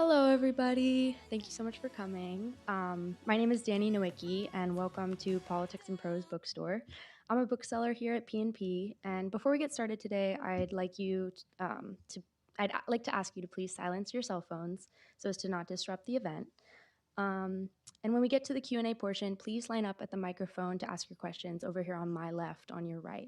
Hello, everybody. Thank you so much for coming. My name is Danny Nowicki, and welcome to Politics and Prose bookstore. I'm a bookseller here at P&P, and before we get started today, I'd like to ask you to please silence your cell phones so as to not disrupt the event. And when we get to the Q&A portion, please line up at the microphone to ask your questions over here on my left, on your right.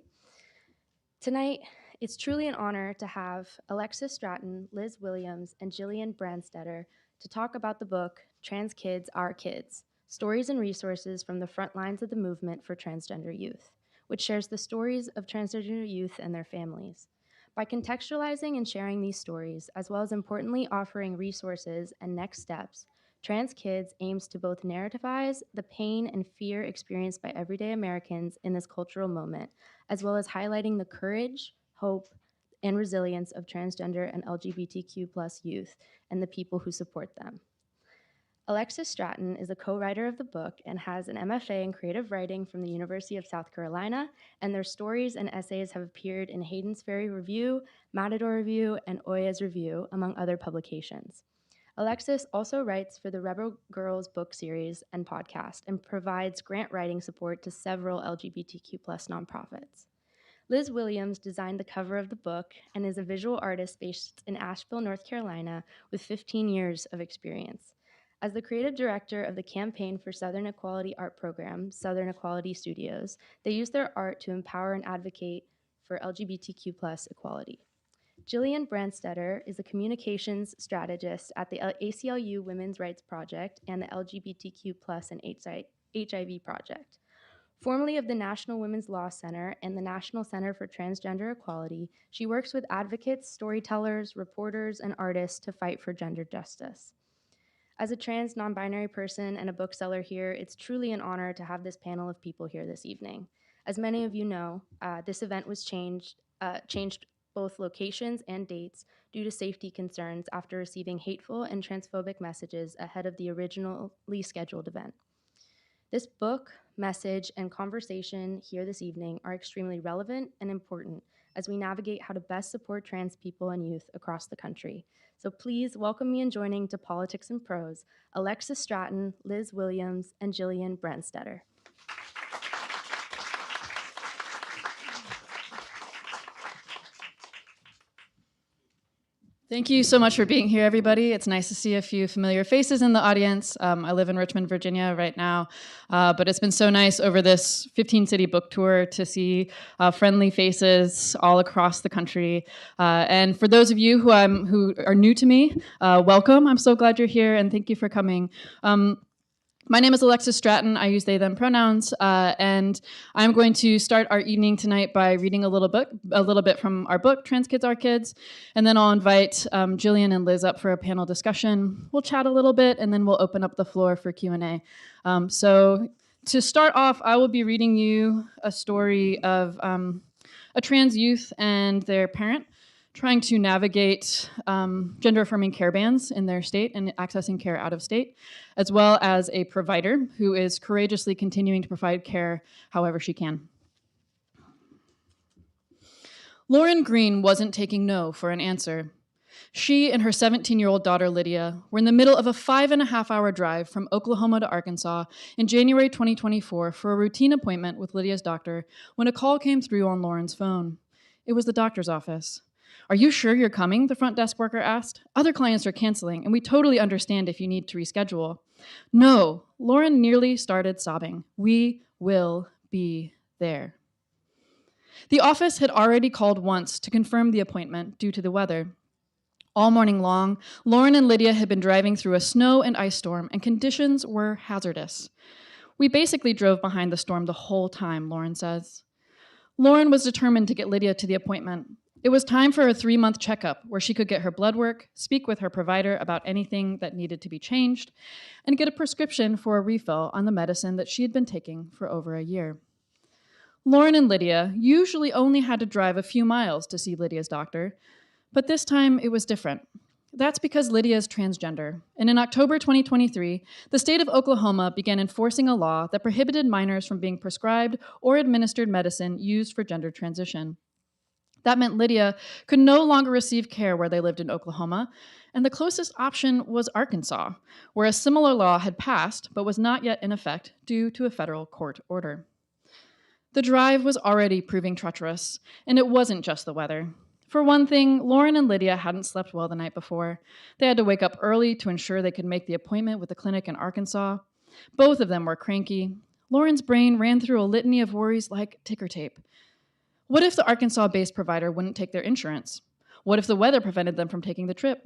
Tonight, it's truly an honor to have Alexis Stratton, Liz Williams, and Gillian Branstetter to talk about the book, Trans Kids Are Kids, Stories and Resources from the Front Lines of the Movement for Transgender Youth, which shares the stories of transgender youth and their families. By contextualizing and sharing these stories, as well as importantly offering resources and next steps, Trans Kids aims to both narrativize the pain and fear experienced by everyday Americans in this cultural moment, as well as highlighting the courage, hope, and resilience of transgender and LGBTQ+ youth and the people who support them. Alexis Stratton is a co-writer of the book and has an MFA in creative writing from the University of South Carolina, and their stories and essays have appeared in Hayden's Ferry Review, Matador Review, and Oya's Review, among other publications. Alexis also writes for the Rebel Girls book series and podcast and provides grant writing support to several LGBTQ+ nonprofits. Liz Williams designed the cover of the book and is a visual artist based in Asheville, North Carolina, with 15 years of experience. As the creative director of the Campaign for Southern Equality art program, Southern Equality Studios, they use their art to empower and advocate for LGBTQ+ equality. Gillian Branstetter is a communications strategist at the ACLU Women's Rights Project and the LGBTQ+ and HIV Project. Formerly of the National Women's Law Center and the National Center for Transgender Equality, she works with advocates, storytellers, reporters, and artists to fight for gender justice. As a trans non-binary person and a bookseller here, it's truly an honor to have this panel of people here this evening. As many of you know, this event was changed both locations and dates due to safety concerns after receiving hateful and transphobic messages ahead of the originally scheduled event. This book, message, and conversation here this evening are extremely relevant and important as we navigate how to best support trans people and youth across the country. So please welcome me in joining to Politics and Prose, Alexis Stratton, Liz Williams, and Gillian Branstetter. Thank you so much for being here, everybody. It's nice to see a few familiar faces in the audience. I live in Richmond, Virginia right now, but it's been so nice over this 15-city book tour to see friendly faces all across the country. And for those of you who are new to me, welcome. I'm so glad you're here, and thank you for coming. My name is Alexis Stratton. I use they, them pronouns, and I'm going to start our evening tonight by reading a little bit from our book, Trans Kids Are Kids, and then I'll invite Gillian and Liz up for a panel discussion. We'll chat a little bit, and then we'll open up the floor for Q&A. So to start off, I will be reading you a story of a trans youth and their parent trying to navigate gender-affirming care bans in their state and accessing care out of state, as well as a provider who is courageously continuing to provide care however she can. Lauren Green wasn't taking no for an answer. She and her 17-year-old daughter, Lydia, were in the middle of a 5.5-hour drive from Oklahoma to Arkansas in January 2024 for a routine appointment with Lydia's doctor when a call came through on Lauren's phone. It was the doctor's office. "Are you sure you're coming?" the front desk worker asked. "Other clients are canceling, and we totally understand if you need to reschedule." "No," Lauren nearly started sobbing. "We will be there." The office had already called once to confirm the appointment due to the weather. All morning long, Lauren and Lydia had been driving through a snow and ice storm, and conditions were hazardous. "We basically drove behind the storm the whole time," Lauren says. Lauren was determined to get Lydia to the appointment. It was time for a 3-month checkup where she could get her blood work, speak with her provider about anything that needed to be changed, and get a prescription for a refill on the medicine that she had been taking for over a year. Lauren and Lydia usually only had to drive a few miles to see Lydia's doctor, but this time it was different. That's because Lydia is transgender, and in October 2023, the state of Oklahoma began enforcing a law that prohibited minors from being prescribed or administered medicine used for gender transition. That meant Lydia could no longer receive care where they lived in Oklahoma, and the closest option was Arkansas, where a similar law had passed but was not yet in effect due to a federal court order. The drive was already proving treacherous, and it wasn't just the weather. For one thing, Lauren and Lydia hadn't slept well the night before. They had to wake up early to ensure they could make the appointment with the clinic in Arkansas. Both of them were cranky. Lauren's brain ran through a litany of worries like ticker tape. What if the Arkansas-based provider wouldn't take their insurance? What if the weather prevented them from taking the trip?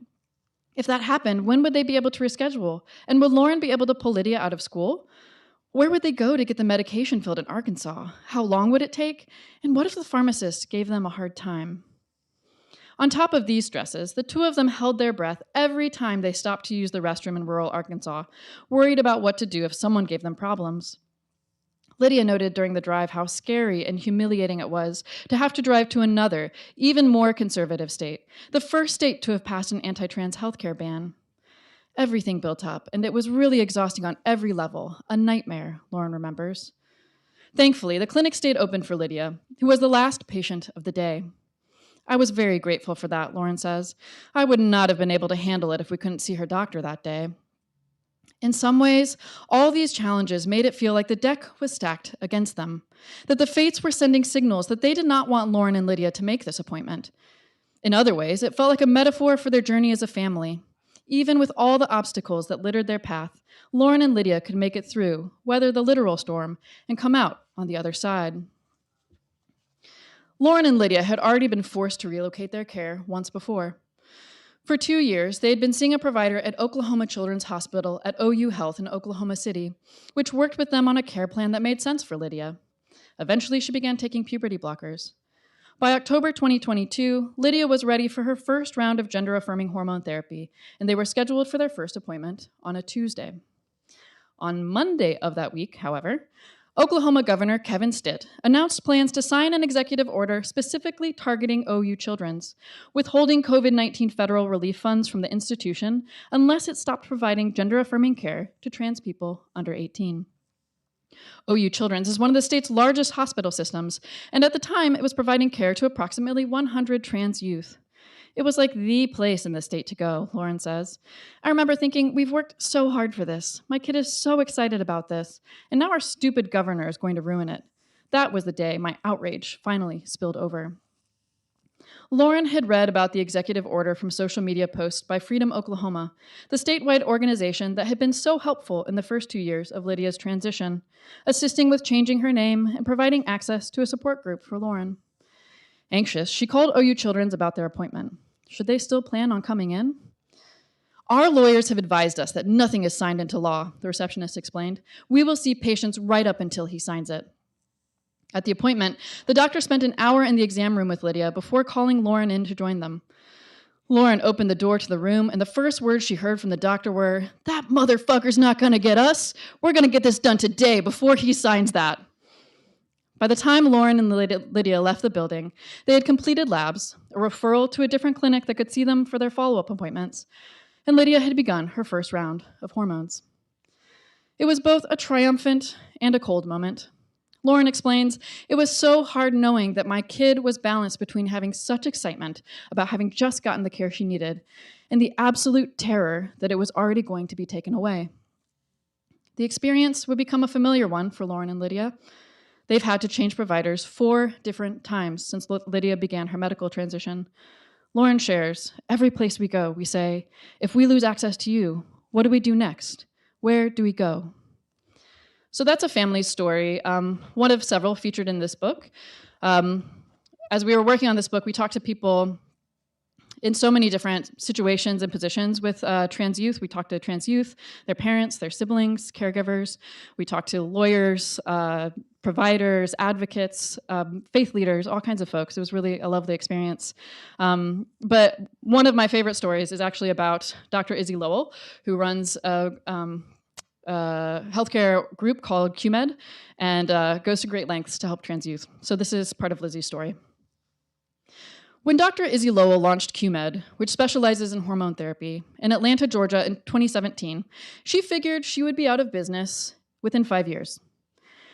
If that happened, when would they be able to reschedule? And would Lauren be able to pull Lydia out of school? Where would they go to get the medication filled in Arkansas? How long would it take? And what if the pharmacist gave them a hard time? On top of these stresses, the two of them held their breath every time they stopped to use the restroom in rural Arkansas, worried about what to do if someone gave them problems. Lydia noted during the drive how scary and humiliating it was to have to drive to another, even more conservative state, the first state to have passed an anti-trans healthcare ban. Everything built up, and it was really exhausting on every level, a nightmare, Lauren remembers. Thankfully, the clinic stayed open for Lydia, who was the last patient of the day. I was very grateful for that, Lauren says. I would not have been able to handle it if we couldn't see her doctor that day. In some ways, all these challenges made it feel like the deck was stacked against them, that the fates were sending signals that they did not want Lauren and Lydia to make this appointment. In other ways, it felt like a metaphor for their journey as a family. Even with all the obstacles that littered their path, Lauren and Lydia could make it through, weather the literal storm, and come out on the other side. Lauren and Lydia had already been forced to relocate their care once before. For 2 years, they had been seeing a provider at Oklahoma Children's Hospital at OU Health in Oklahoma City, which worked with them on a care plan that made sense for Lydia. Eventually, she began taking puberty blockers. By October 2022, Lydia was ready for her first round of gender-affirming hormone therapy, and they were scheduled for their first appointment on a Tuesday. On Monday of that week, however, Oklahoma Governor Kevin Stitt announced plans to sign an executive order specifically targeting OU Children's, withholding COVID-19 federal relief funds from the institution unless it stopped providing gender-affirming care to trans people under 18. OU Children's is one of the state's largest hospital systems, and at the time, it was providing care to approximately 100 trans youth. It was like the place in the state to go, Lauren says. I remember thinking, we've worked so hard for this. My kid is so excited about this, and now our stupid governor is going to ruin it. That was the day my outrage finally spilled over. Lauren had read about the executive order from social media posts by Freedom Oklahoma, the statewide organization that had been so helpful in the first 2 years of Lydia's transition, assisting with changing her name and providing access to a support group for Lauren. Anxious, she called OU Children's about their appointment. Should they still plan on coming in? Our lawyers have advised us that nothing is signed into law, the receptionist explained. We will see patients right up until he signs it. At the appointment, the doctor spent an hour in the exam room with Lydia before calling Lauren in to join them. Lauren opened the door to the room, and the first words she heard from the doctor were, "That motherfucker's not gonna get us. We're gonna get this done today before he signs that." By the time Lauren and Lydia left the building, they had completed labs, a referral to a different clinic that could see them for their follow-up appointments, and Lydia had begun her first round of hormones. It was both a triumphant and a cold moment. Lauren explains, "It was so hard knowing that my kid was balanced between having such excitement about having just gotten the care she needed and the absolute terror that it was already going to be taken away." The experience would become a familiar one for Lauren and Lydia. They've had to change providers 4 different times since Lydia began her medical transition. Lauren shares, "Every place we go, we say, if we lose access to you, what do we do next? Where do we go?" So that's a family story, one of several featured in this book. As we were working on this book, we talked to people in so many different situations and positions with trans youth. We talked to trans youth, their parents, their siblings, caregivers. We talked to lawyers, providers, advocates, faith leaders, all kinds of folks. It was really a lovely experience. But one of my favorite stories is actually about Dr. Izzy Lowell, who runs a healthcare group called QMed and goes to great lengths to help trans youth. So this is part of Lizzie's story. When Dr. Izzy Lowell launched QMed, which specializes in hormone therapy, in Atlanta, Georgia in 2017, she figured she would be out of business within 5 years.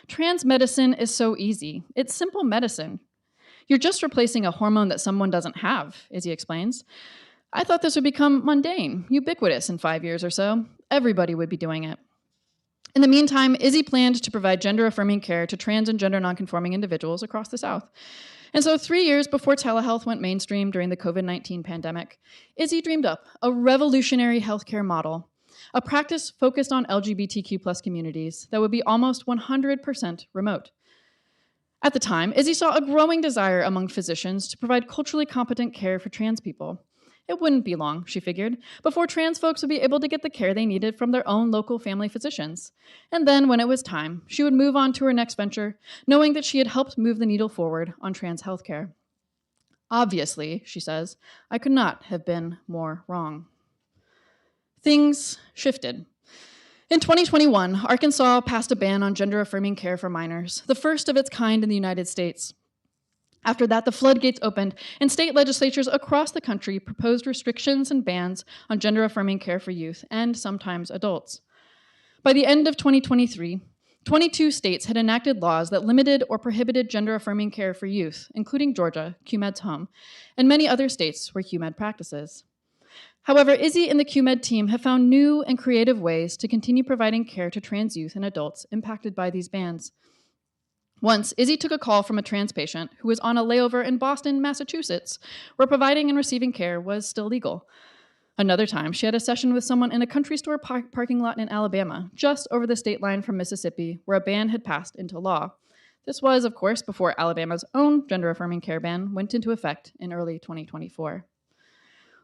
Trans medicine is so easy. It's simple medicine. You're just replacing a hormone that someone doesn't have, Izzy explains. I thought this would become mundane, ubiquitous in 5 years or so. Everybody would be doing it. In the meantime, Izzy planned to provide gender-affirming care to trans and gender nonconforming individuals across the South. And so 3 years before telehealth went mainstream during the COVID-19 pandemic, Izzy dreamed up a revolutionary healthcare model, a practice focused on LGBTQ+ communities that would be almost 100% remote. At the time, Izzy saw a growing desire among physicians to provide culturally competent care for trans people. It wouldn't be long, she figured, before trans folks would be able to get the care they needed from their own local family physicians. And then, when it was time, she would move on to her next venture, knowing that she had helped move the needle forward on trans healthcare. Obviously, she says, I could not have been more wrong. Things shifted. In 2021, Arkansas passed a ban on gender-affirming care for minors, the first of its kind in the United States. After that, the floodgates opened, and state legislatures across the country proposed restrictions and bans on gender-affirming care for youth and sometimes adults. By the end of 2023, 22 states had enacted laws that limited or prohibited gender-affirming care for youth, including Georgia, QMed's home, and many other states where QMed practices. However, Izzy and the QMed team have found new and creative ways to continue providing care to trans youth and adults impacted by these bans. Once, Izzy took a call from a trans patient who was on a layover in Boston, Massachusetts, where providing and receiving care was still legal. Another time, she had a session with someone in a country store parking lot in Alabama, just over the state line from Mississippi, where a ban had passed into law. This was, of course, before Alabama's own gender-affirming care ban went into effect in early 2024.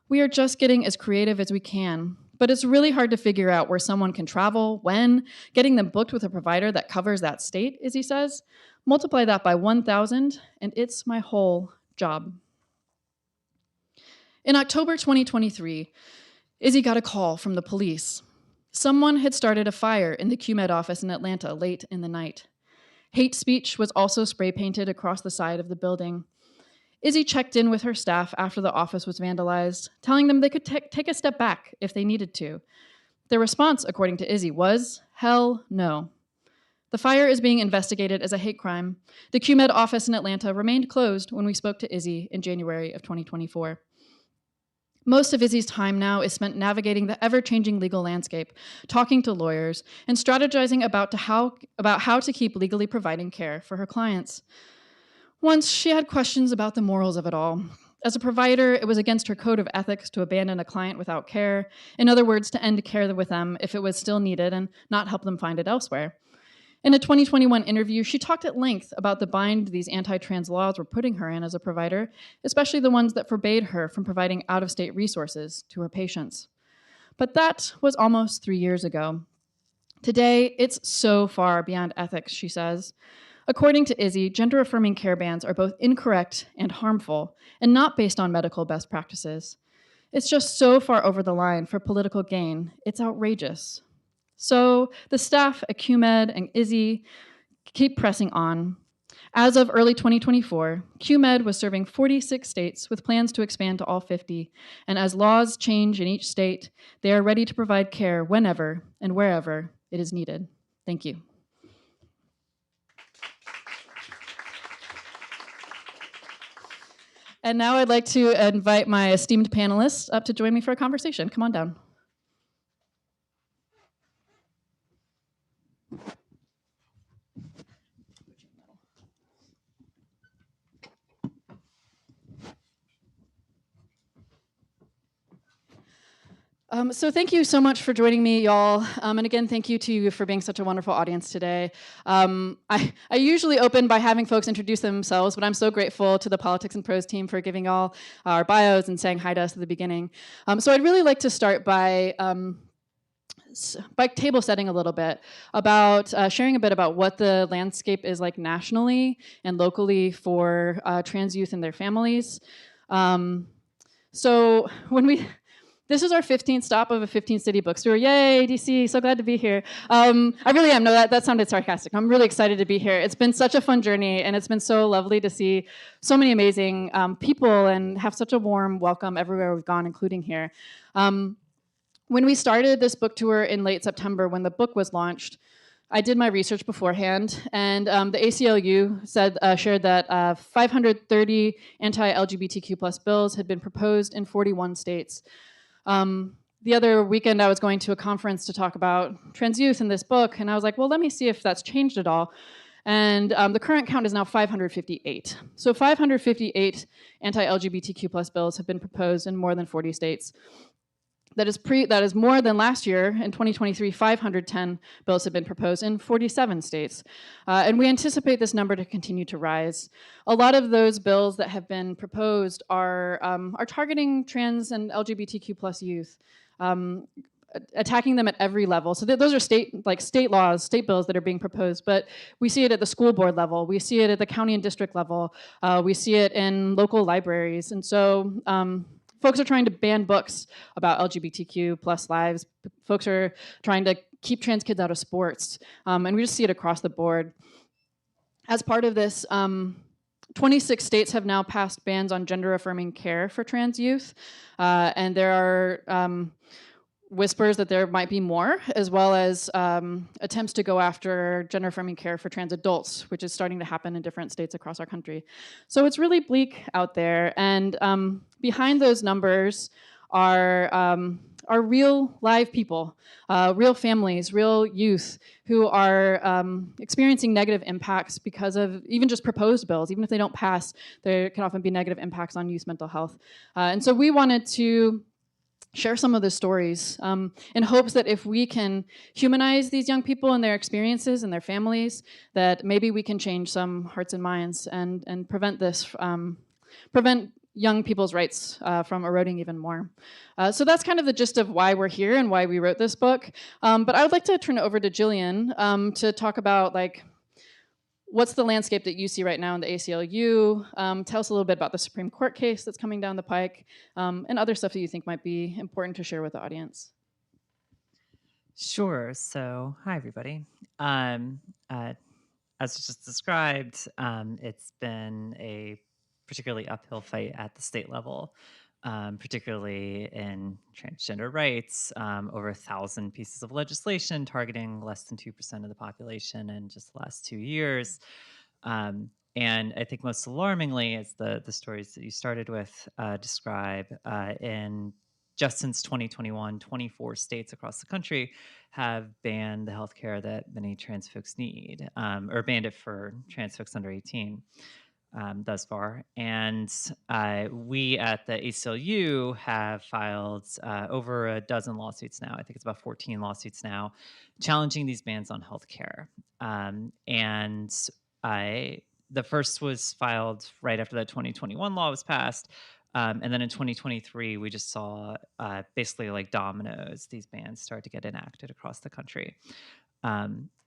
We are just getting as creative as we can, but it's really hard to figure out where someone can travel, when, getting them booked with a provider that covers that state, Izzy says. Multiply that by 1,000, and it's my whole job. In October 2023, Izzy got a call from the police. Someone had started a fire in the QMed office in Atlanta late in the night. Hate speech was also spray painted across the side of the building. Izzy checked in with her staff after the office was vandalized, telling them they could take a step back if they needed to. Their response, according to Izzy, was, hell no. The fire is being investigated as a hate crime. The QMed office in Atlanta remained closed when we spoke to Izzy in January of 2024. Most of Izzy's time now is spent navigating the ever-changing legal landscape, talking to lawyers, and strategizing about how to keep legally providing care for her clients. Once, she had questions about the morals of it all. As a provider, it was against her code of ethics to abandon a client without care. In other words, to end care with them if it was still needed and not help them find it elsewhere. In a 2021 interview, she talked at length about the bind these anti-trans laws were putting her in as a provider, especially the ones that forbade her from providing out-of-state resources to her patients. But that was almost 3 years ago. Today, it's so far beyond ethics, she says. According to Izzy, gender-affirming care bans are both incorrect and harmful, and not based on medical best practices. It's just so far over the line for political gain, it's outrageous. So the staff at QMed and Izzy keep pressing on. As of early 2024, QMed was serving 46 states with plans to expand to all 50, and as laws change in each state, they are ready to provide care whenever and wherever it is needed. Thank you. And now I'd like to invite my esteemed panelists up to join me for a conversation. Come on down. So thank you so much for joining me, y'all. And again, thank you to you for being such a wonderful audience today. I usually open by having folks introduce themselves, but I'm so grateful to the Politics and Prose team for giving all our bios and saying hi to us at the beginning. So I'd really like to start by table setting a little bit about sharing a bit about what the landscape is like nationally and locally for trans youth and their families. So this is our 15th stop of a 15-city bookstore. Yay, DC, so glad to be here. I really am. No, that sounded sarcastic. I'm really excited to be here. It's been such a fun journey, and it's been so lovely to see so many amazing people and have such a warm welcome everywhere we've gone, including here. When we started this book tour in late September, when the book was launched, I did my research beforehand, and the ACLU shared that 530 anti-LGBTQ plus bills had been proposed in 41 states. The other weekend, I was going to a conference to talk about trans youth in this book, and I was like, well, let me see if that's changed at all. And the current count is now 558. So 558 anti-LGBTQ plus bills have been proposed in more than 40 states. That is more than last year. In 2023, 510 bills have been proposed in 47 states. And we anticipate this number to continue to rise. A lot of those bills that have been proposed are targeting trans and LGBTQ plus youth, attacking them at every level. So those are state laws, state bills that are being proposed, but we see it at the school board level. We see it at the county and district level. We see it in local libraries. And so folks are trying to ban books about LGBTQ plus lives. Folks are trying to keep trans kids out of sports. And we just see it across the board. As part of this, 26 states have now passed bans on gender-affirming care for trans youth. And there are whispers that there might be more, as well as attempts to go after gender-affirming care for trans adults, which is starting to happen in different states across our country. So it's really bleak out there. And behind those numbers are real live people, real families, real youth who are experiencing negative impacts because of even just proposed bills. Even if they don't pass, there can often be negative impacts on youth mental health. And so we wanted to share some of the stories in hopes that if we can humanize these young people and their experiences and their families, that maybe we can change some hearts and minds and prevent young people's rights from eroding even more. So that's kind of the gist of why we're here and why we wrote this book. But I would like to turn it over to Gillian to talk about what's the landscape that you see right now in the ACLU? Tell us a little bit about the Supreme Court case that's coming down the pike, and other stuff that you think might be important to share with the audience. Sure. So, hi, everybody. As just described, it's been a particularly uphill fight at the state level, particularly in transgender rights. Over 1,000 pieces of legislation targeting less than 2% of the population in just the last 2 years. And I think most alarmingly is the stories that you started with describe in just since 2021, 24 states across the country have banned the healthcare that many trans folks need, or banned it for trans folks under 18 thus far. And we at the ACLU have filed over a dozen lawsuits now. I think it's about 14 lawsuits now, challenging these bans on healthcare. The first was filed right after that 2021 law was passed. And then in 2023, we just saw basically like dominoes, these bans start to get enacted across the country.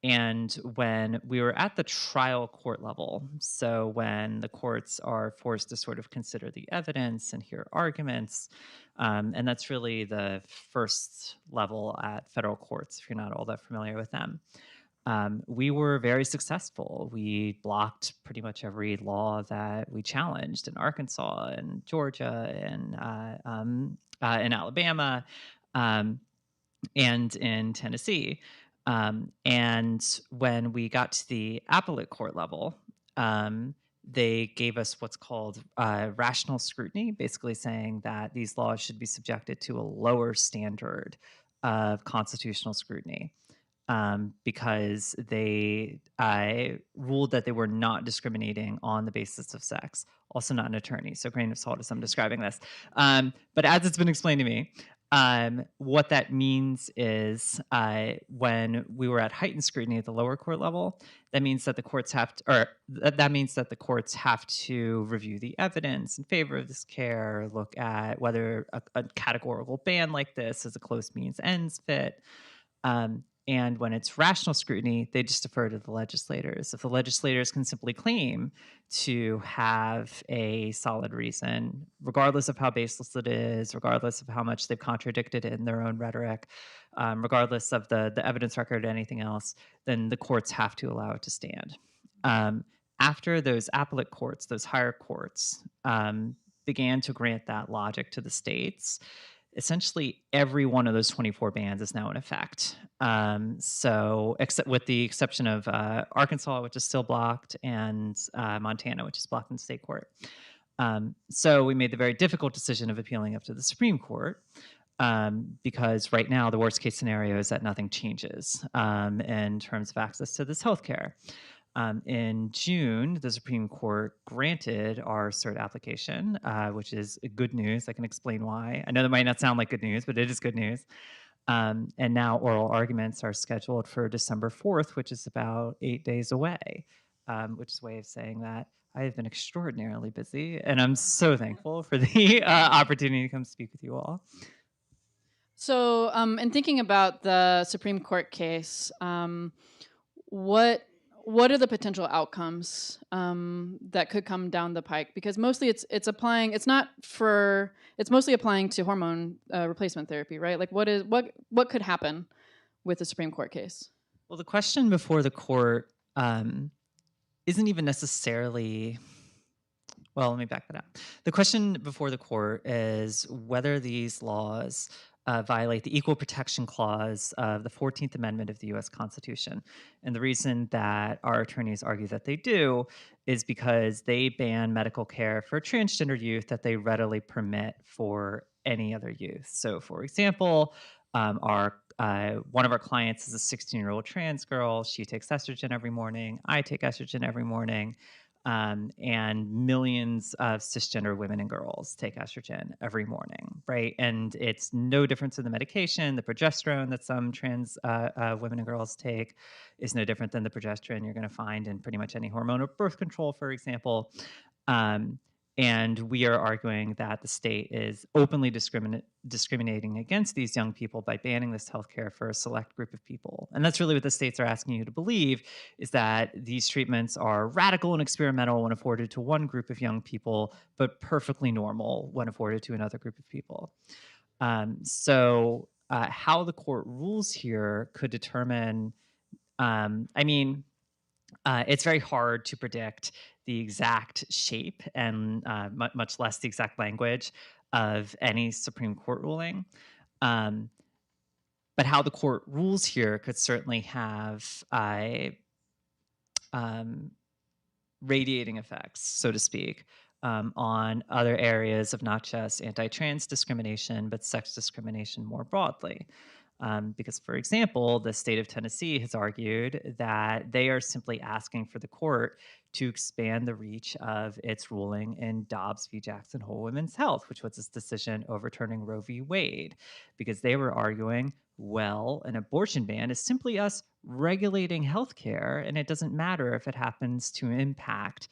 And when we were at the trial court level, so when the courts are forced to sort of consider the evidence and hear arguments, and that's really the first level at federal courts, if you're not all that familiar with them. We were very successful. We blocked pretty much every law that we challenged in Arkansas and Georgia and in Alabama and in Tennessee. And when we got to the appellate court level, they gave us what's called rational scrutiny, basically saying that these laws should be subjected to a lower standard of constitutional scrutiny. Because they ruled that they were not discriminating on the basis of sex. Also not an attorney, so grain of salt as I'm describing this. But as it's been explained to me, what that means is when we were at heightened scrutiny at the lower court level, that means that the courts have to, or that means that the courts have to review the evidence in favor of this care, look at whether a categorical ban like this is a close means ends fit. And when it's rational scrutiny, they just defer to the legislators. If the legislators can simply claim to have a solid reason, regardless of how baseless it is, regardless of how much they've contradicted it in their own rhetoric, regardless of the evidence record or anything else, then the courts have to allow it to stand. After those appellate courts, those higher courts, began to grant that logic to the states, essentially every one of those 24 bans is now in effect. So, except with the exception of Arkansas, which is still blocked, and Montana, which is blocked in state court. So we made the very difficult decision of appealing up to the Supreme Court, because right now the worst case scenario is that nothing changes in terms of access to this healthcare. In June, the Supreme Court granted our cert application, which is good news. I can explain why. I know that might not sound like good news, but it is good news. And now oral arguments are scheduled for December 4th, which is about 8 days away, which is a way of saying that I have been extraordinarily busy, and I'm so thankful for the opportunity to come speak with you all. So, in thinking about the Supreme Court case, what are the potential outcomes that could come down the pike? Because mostly it's mostly applying to hormone replacement therapy, right? Like, what could happen with the Supreme Court case? Well, the question before the court isn't even necessarily. Well, let me back that up. The question before the court is whether these laws violate the Equal Protection Clause of the 14th Amendment of the U.S. Constitution. And the reason that our attorneys argue that they do is because they ban medical care for transgender youth that they readily permit for any other youth. So, for example, one of our clients is a 16-year-old trans girl. She takes estrogen every morning. I take estrogen every morning. And millions of cisgender women and girls take estrogen every morning, right? And it's no difference in the medication. The progesterone that some trans women and girls take is no different than the progesterone you're going to find in pretty much any hormone or birth control, for example. And we are arguing that the state is openly discriminating against these young people by banning this healthcare for a select group of people. And that's really what the states are asking you to believe, is that these treatments are radical and experimental when afforded to one group of young people, but perfectly normal when afforded to another group of people. So how the court rules here could determine, it's very hard to predict the exact shape and much less the exact language of any Supreme Court ruling. But how the court rules here could certainly have radiating effects, so to speak, on other areas of not just anti-trans discrimination, but sex discrimination more broadly. Because, for example, the state of Tennessee has argued that they are simply asking for the court to expand the reach of its ruling in Dobbs v. Jackson Hole Women's Health, which was its decision overturning Roe v. Wade, because they were arguing, well, an abortion ban is simply us regulating healthcare, and it doesn't matter if it happens to impact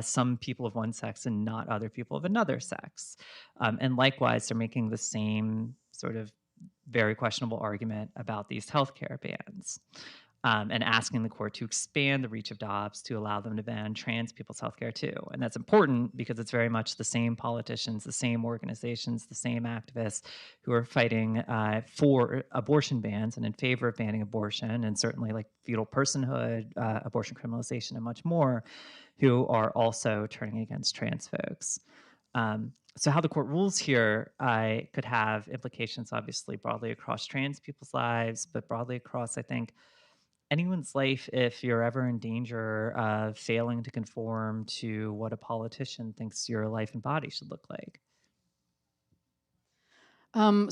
some people of one sex and not other people of another sex. And likewise, they're making the same sort of very questionable argument about these healthcare bans, and asking the court to expand the reach of Dobbs to allow them to ban trans people's healthcare too. And that's important because it's very much the same politicians, the same organizations, the same activists who are fighting for abortion bans and in favor of banning abortion, and certainly like fetal personhood, abortion criminalization, and much more, who are also turning against trans folks. So how the court rules here could have implications, obviously, broadly across trans people's lives, but broadly across, I think, anyone's life if you're ever in danger of failing to conform to what a politician thinks your life and body should look like.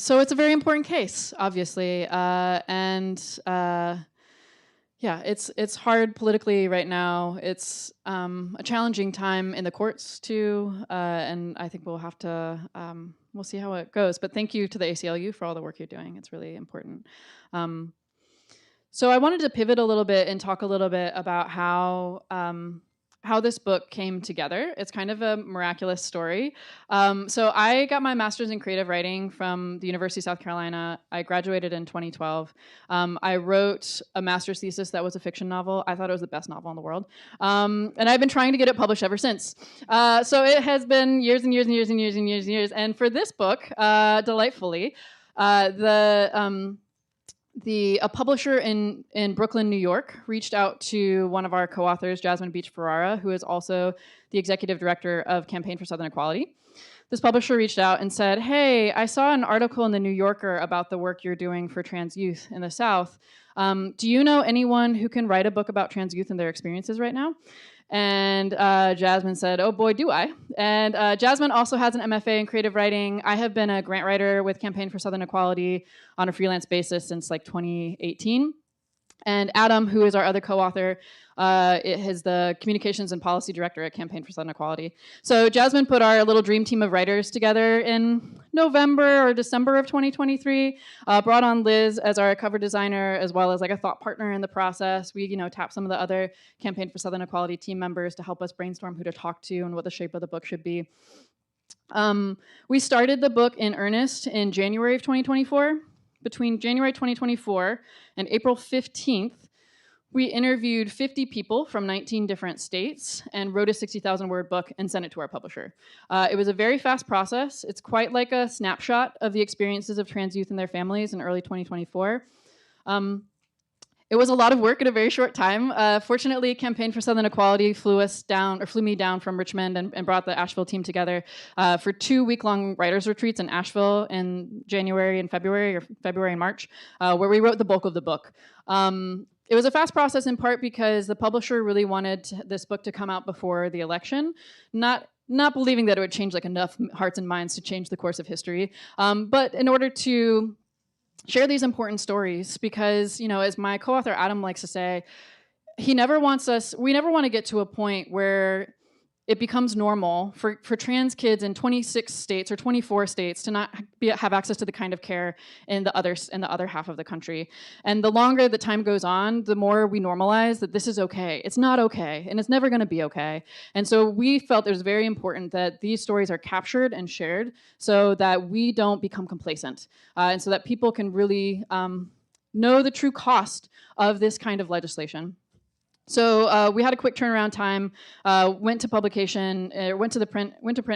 So it's a very important case, obviously, yeah, it's hard politically right now. It's a challenging time in the courts too, and I think we'll have to we'll see how it goes. But thank you to the ACLU for all the work you're doing. It's really important. So I wanted to pivot a little bit and talk a little bit about how this book came together. It's kind of a miraculous story. So I got my master's in creative writing from the University of South Carolina. I graduated in 2012. I wrote a master's thesis that was a fiction novel. I thought it was the best novel in the world. And I've been trying to get it published ever since. So it has been years and years and years and years and years and years. And for this book, delightfully, a publisher in Brooklyn, New York, reached out to one of our co-authors, Jasmine Beach Ferrara, who is also the executive director of Campaign for Southern Equality. this publisher reached out and said, hey, I saw an article in the New Yorker about the work you're doing for trans youth in the South. Do you know anyone who can write a book about trans youth and their experiences right now? And Jasmine said, oh boy, do I. And Jasmine also has an MFA in creative writing. I have been a grant writer with Campaign for Southern Equality on a freelance basis since like 2018. And Adam, who is our other co-author, is the communications and policy director at Campaign for Southern Equality. So Jasmine put our little dream team of writers together in November or December of 2023, brought on Liz as our cover designer, as well as like a thought partner in the process. We, tapped some of the other Campaign for Southern Equality team members to help us brainstorm who to talk to and what the shape of the book should be. We started the book in earnest in January of 2024. Between January 2024 and April 15th, we interviewed 50 people from 19 different states and wrote a 60,000-word book and sent it to our publisher. It was a very fast process. It's quite like a snapshot of the experiences of trans youth and their families in early 2024. It was a lot of work in a very short time. Fortunately, Campaign for Southern Equality flew me down from Richmond and brought the Asheville team together for 2 week-long writers' retreats in Asheville in January and February, or February and March, where we wrote the bulk of the book. It was a fast process in part because the publisher really wanted this book to come out before the election, not believing that it would change like enough hearts and minds to change the course of history, but in order to share these important stories, because, as my co-author Adam likes to say, we never want to get to a point where it becomes normal for trans kids in 26 states or 24 states to not have access to the kind of care in the other half of the country. And the longer the time goes on, the more we normalize that this is okay. It's not okay, and it's never going to be okay. And so we felt it was very important that these stories are captured and shared so that we don't become complacent, and so that people can really know the true cost of this kind of legislation. So we had a quick turnaround time, went to print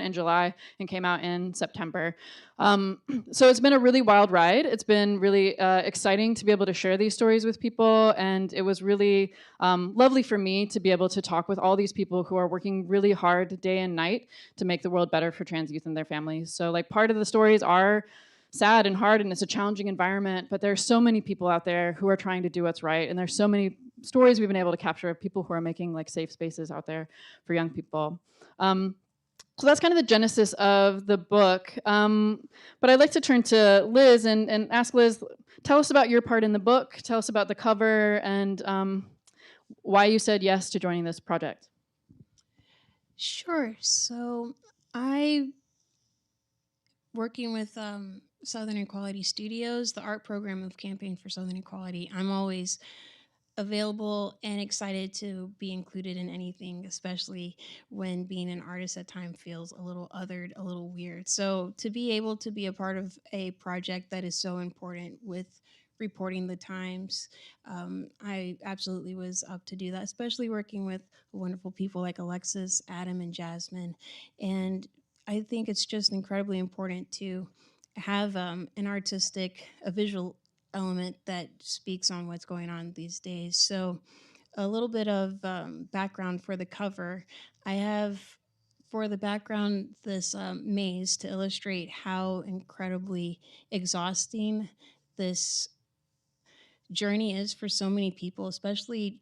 in July and came out in September. So it's been a really wild ride. It's been really exciting to be able to share these stories with people, and it was really lovely for me to be able to talk with all these people who are working really hard day and night to make the world better for trans youth and their families. So like part of the stories are sad and hard, and it's a challenging environment, but there's so many people out there who are trying to do what's right, and there's so many stories we've been able to capture of people who are making like safe spaces out there for young people. So that's kind of the genesis of the book. But I'd like to turn to Liz and ask Liz, tell us about your part in the book, tell us about the cover, and why you said yes to joining this project. Sure. So working with Southern Equality Studios, the art program of Campaign for Southern Equality, I'm always available and excited to be included in anything, especially when being an artist at times feels a little othered, a little weird. So to be able to be a part of a project that is so important with reporting the times, I absolutely was up to do that, especially working with wonderful people like Alexis, Adam, and Jasmine. And I think it's just incredibly important to have a visual element that speaks on what's going on these days. So a little bit of background for the cover. I have for the background this maze to illustrate how incredibly exhausting this journey is for so many people, especially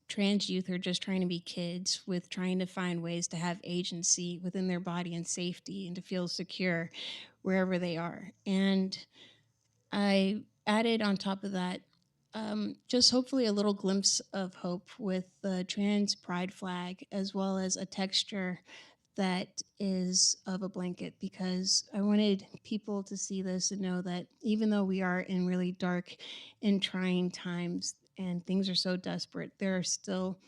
trans youth who are just trying to be kids, with trying to find ways to have agency within their body and safety and to feel secure wherever they are. And I added on top of that just hopefully a little glimpse of hope with the trans pride flag, as well as a texture that is of a blanket, because I wanted people to see this and know that even though we are in really dark and trying times and things are so desperate, there are still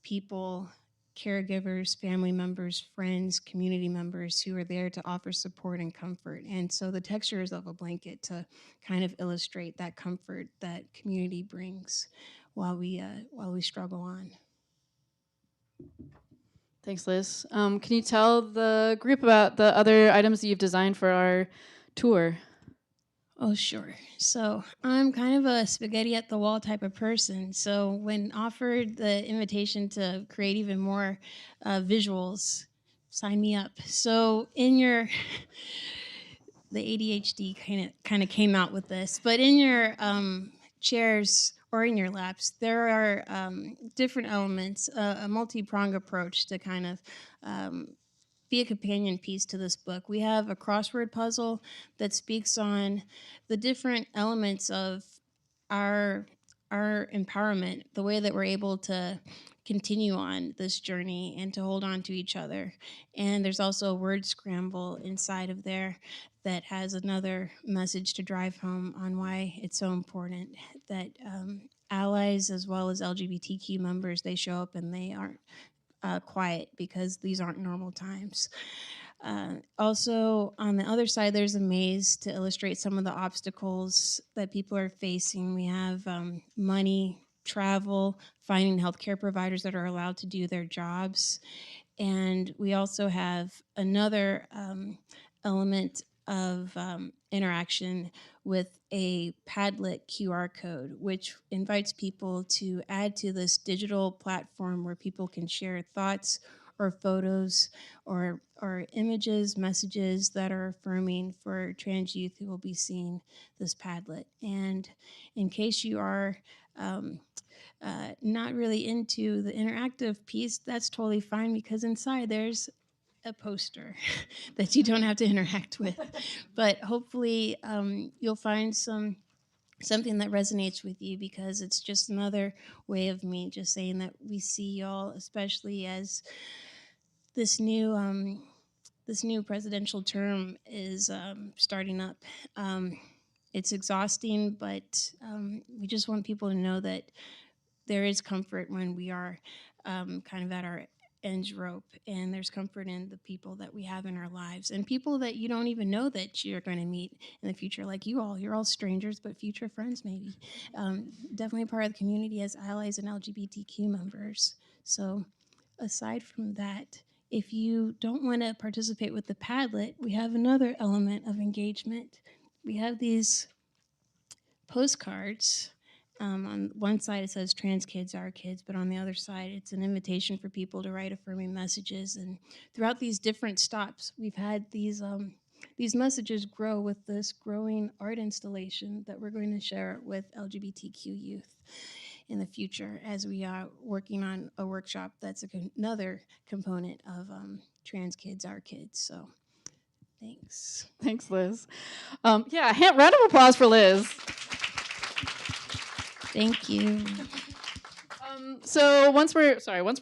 people, caregivers, family members, friends, community members who are there to offer support and comfort. And so the texture is of a blanket to kind of illustrate that comfort that community brings while we struggle on. Thanks, Liz. Can you tell the group about the other items that you've designed for our tour? Oh, sure. So I'm kind of a spaghetti at the wall type of person. So when offered the invitation to create even more visuals sign me up. So in your the ADHD kind of came out with this, but in your chairs or in your laps, there are different elements, a multi-pronged approach to kind of be a companion piece to this book. We have a crossword puzzle that speaks on the different elements of our empowerment, the way that we're able to continue on this journey and to hold on to each other. And there's also a word scramble inside of there that has another message to drive home on why it's so important that allies as well as LGBTQ members, they show up and they aren't quiet, because these aren't normal times. Also, on the other side, there's a maze to illustrate some of the obstacles that people are facing. We have money, travel, finding healthcare providers that are allowed to do their jobs. And we also have another element of interaction with a Padlet QR code, which invites people to add to this digital platform where people can share thoughts or photos or images, messages that are affirming for trans youth who will be seeing this Padlet. And in case you are not really into the interactive piece, that's totally fine, because inside there's a poster that you don't have to interact with. But hopefully you'll find something that resonates with you, because it's just another way of me just saying that we see y'all, especially as this new presidential term is starting up. It's exhausting, but we just want people to know that there is comfort when we are kind of at our end rope, and there's comfort in the people that we have in our lives, and people that you don't even know that you're going to meet in the future, like you all. You're all strangers, but future friends maybe. Definitely part of the community as allies and LGBTQ members. So aside from that, if you don't want to participate with the Padlet, we have another element of engagement. We have these postcards. On one side it says trans kids are kids, but on the other side it's an invitation for people to write affirming messages. And throughout these different stops, we've had these messages grow with this growing art installation that we're going to share with LGBTQ youth in the future, as we are working on a workshop that's another component of Trans Kids Are Kids. So thanks. Thanks, Liz. Yeah, round of applause for Liz. Thank you. So once we're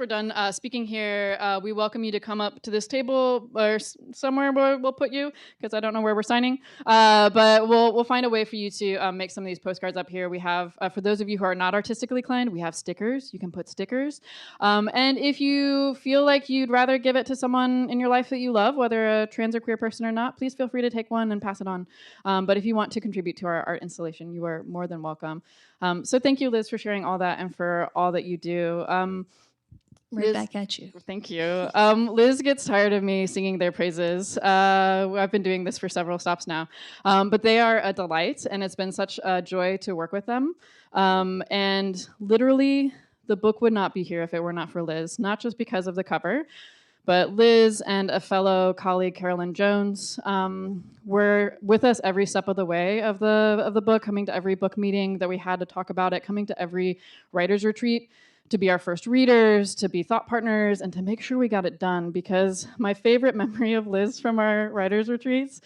done speaking here, we welcome you to come up to this table or somewhere where we'll put you, because I don't know where we're signing. But we'll find a way for you to make some of these postcards up here. We have, for those of you who are not artistically inclined, we have stickers. You can put stickers. And if you feel like you'd rather give it to someone in your life that you love, whether a trans or queer person or not, please feel free to take one and pass it on. But if you want to contribute to our art installation, you are more than welcome. So thank you, Liz, for sharing all that and for all that you do. Right back at you. Thank you. Liz gets tired of me singing their praises. I've been doing this for several stops now. But they are a delight, and it's been such a joy to work with them. And literally, the book would not be here if it were not for Liz, not just because of the cover, but Liz and a fellow colleague, Carolyn Jones, were with us every step of the way of the book, coming to every book meeting that we had to talk about it, coming to every writer's retreat, to be our first readers, to be thought partners, and to make sure we got it done. Because my favorite memory of Liz from our writer's retreats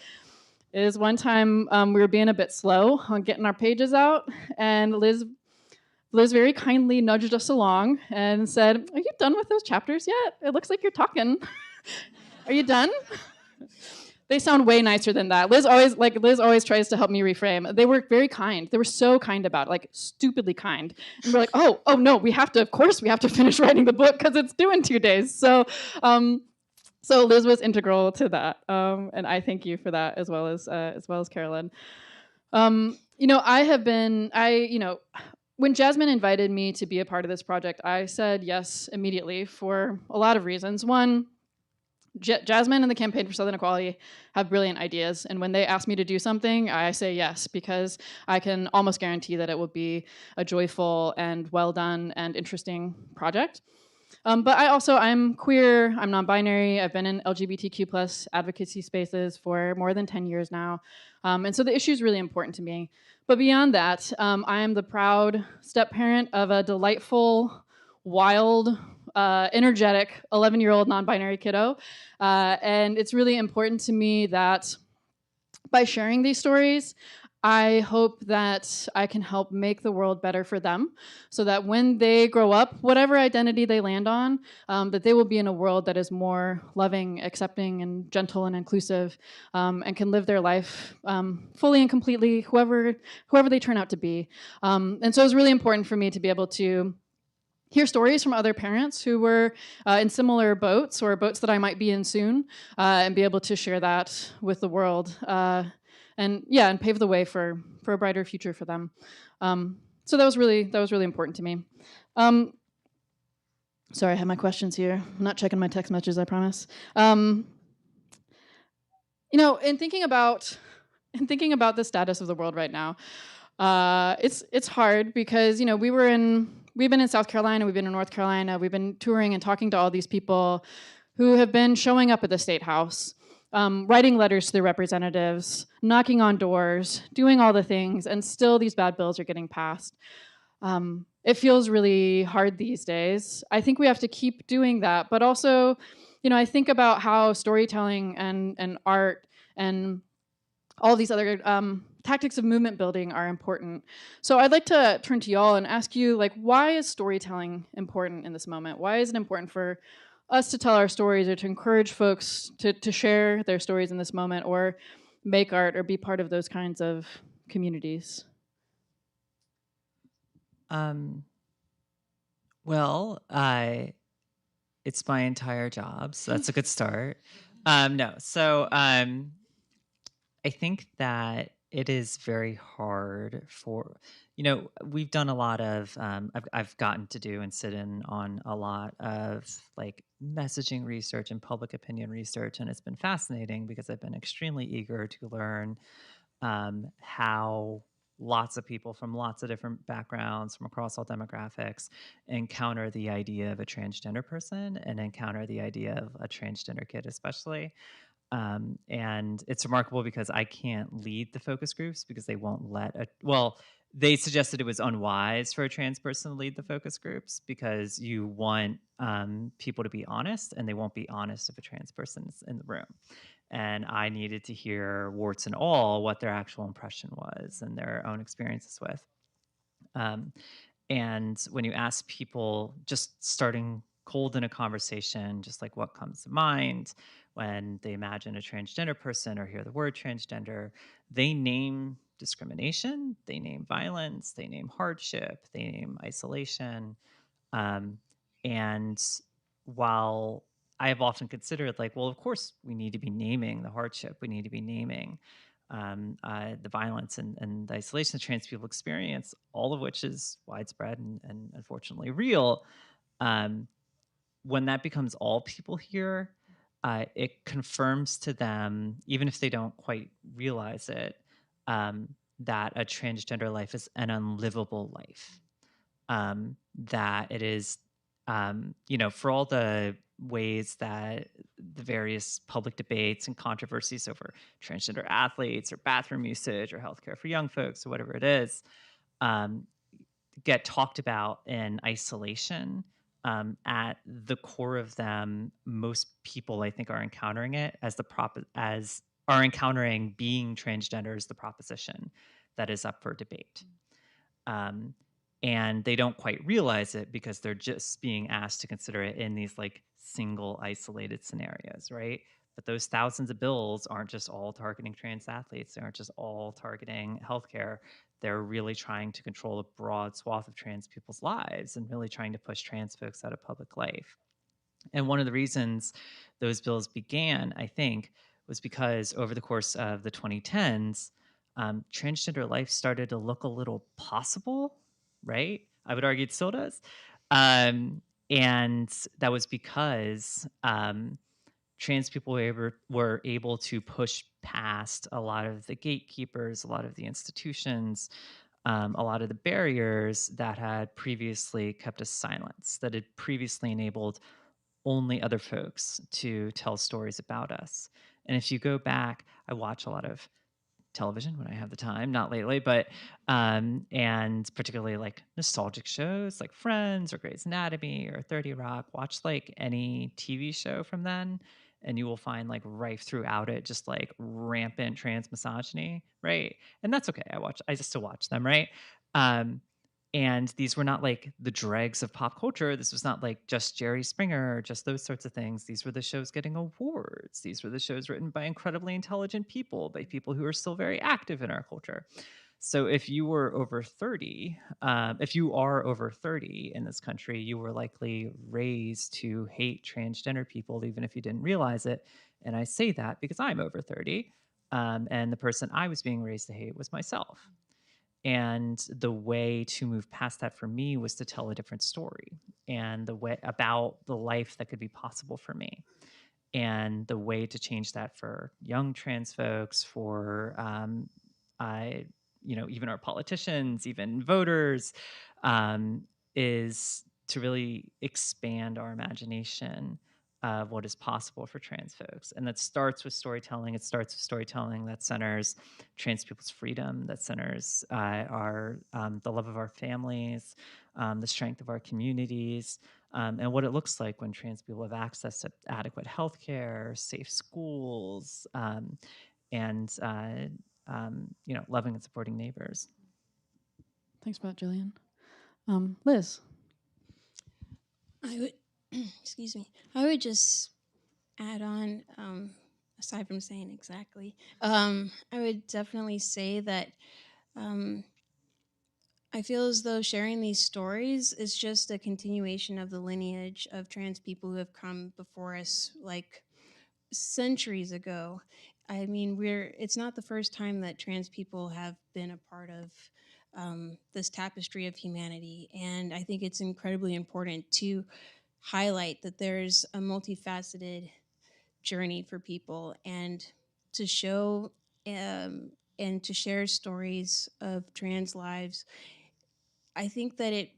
is one time we were being a bit slow on getting our pages out, and Liz very kindly nudged us along and said, "Are you done with those chapters yet? It looks like you're talking. Are you done?" They sound way nicer than that. Liz always tries to help me reframe. They were very kind. They were so kind about it, like stupidly kind. And we're like, oh no, we have to finish writing the book because it's due in 2 days. So Liz was integral to that, and I thank you for that as well as Carolyn. When Jasmine invited me to be a part of this project, I said yes immediately for a lot of reasons. One, Jasmine and the Campaign for Southern Equality have brilliant ideas, and when they ask me to do something, I say yes, because I can almost guarantee that it will be a joyful and well done and interesting project. But I'm queer, I'm non-binary, I've been in LGBTQ plus advocacy spaces for more than 10 years now. And so the issue is really important to me. But beyond that, I am the proud step-parent of a delightful, wild, energetic 11-year-old non-binary kiddo. And it's really important to me that by sharing these stories, I hope that I can help make the world better for them so that when they grow up, whatever identity they land on, that they will be in a world that is more loving, accepting, and gentle and inclusive, and can live their life fully and completely, whoever they turn out to be. And so it's really important for me to be able to hear stories from other parents who were in similar boats or boats that I might be in soon, and be able to share that with the world, and pave the way for a brighter future for them. So that was really important to me. Sorry, I have my questions here. I'm not checking my text messages, I promise. In thinking about the status of the world right now, it's hard because we've been in South Carolina, we've been in North Carolina, we've been touring and talking to all these people who have been showing up at the State House, writing letters to their representatives, knocking on doors, doing all the things, and still these bad bills are getting passed. It feels really hard these days. I think we have to keep doing that, but also, I think about how storytelling and art and all these other tactics of movement building are important. So I'd like to turn to y'all and ask you, why is storytelling important in this moment? Why is it important for us to tell our stories or to encourage folks to share their stories in this moment or make art or be part of those kinds of communities? Well, it's my entire job, so that's a good start. I think that it is very hard for, we've done a lot of, I've gotten to do and sit in on a lot of messaging research and public opinion research. And it's been fascinating because I've been extremely eager to learn how lots of people from lots of different backgrounds from across all demographics encounter the idea of a transgender person and encounter the idea of a transgender kid, especially. And it's remarkable because I can't lead the focus groups because they won't they suggested it was unwise for a trans person to lead the focus groups because you want people to be honest, and they won't be honest if a trans person's in the room. And I needed to hear warts and all what their actual impression was and their own experiences with. And when you ask people, just starting cold in a conversation, just what comes to mind when they imagine a transgender person or hear the word transgender, they name discrimination, they name violence, they name hardship, they name isolation. And while I have often considered well, of course we need to be naming the hardship, we need to be naming the violence and the isolation that trans people experience, all of which is widespread and unfortunately real. When that becomes all people hear, it confirms to them, even if they don't quite realize it, that a transgender life is an unlivable life. That it is, for all the ways that the various public debates and controversies over transgender athletes or bathroom usage or healthcare for young folks or whatever it is, get talked about in isolation. At the core of them, most people I think are encountering it as are encountering being transgender as the proposition that is up for debate. And they don't quite realize it because they're just being asked to consider it in these single isolated scenarios, right? But those thousands of bills aren't just all targeting trans athletes. They aren't just all targeting healthcare. They're really trying to control a broad swath of trans people's lives and really trying to push trans folks out of public life. And one of the reasons those bills began, I think, was because over the course of the 2010s, transgender life started to look a little possible, right? I would argue it still does. And that was because trans people were able to push past a lot of the gatekeepers, a lot of the institutions, a lot of the barriers that had previously kept us silent, that had previously enabled only other folks to tell stories about us. And if you go back, I watch a lot of television when I have the time, not lately, but and particularly like nostalgic shows like Friends or Grey's Anatomy or 30 Rock. Watch like any TV show from then, and you will find like rife throughout it just like rampant trans misogyny, right? And that's okay. I just still watch them, right? Um, and these were not like the dregs of pop culture. This was not like just Jerry Springer or just those sorts of things. These were the shows getting awards. These were the shows written by incredibly intelligent people, by people who are still very active in our culture. So if you were over 30, if you are over 30 in this country, you were likely raised to hate transgender people, even if you didn't realize it. And I say that because I'm over 30. And the person I was being raised to hate was myself. And the way to move past that for me was to tell a different story and the way about the life that could be possible for me. And the way to change that for young trans folks, for I, even our politicians, even voters, um, is to really expand our imagination of what is possible for trans folks. And that starts with storytelling. It starts with storytelling that centers trans people's freedom, that centers our the love of our families, the strength of our communities, and what it looks like when trans people have access to adequate health care, safe schools, and loving and supporting neighbors. Thanks for that, Gillian. Liz. I would, excuse me, I would just add on, aside from saying exactly, I would definitely say that I feel as though sharing these stories is just a continuation of the lineage of trans people who have come before us, like centuries ago. I mean, it's not the first time that trans people have been a part of this tapestry of humanity. And I think it's incredibly important to highlight that there's a multifaceted journey for people, and to show and to share stories of trans lives. I think that it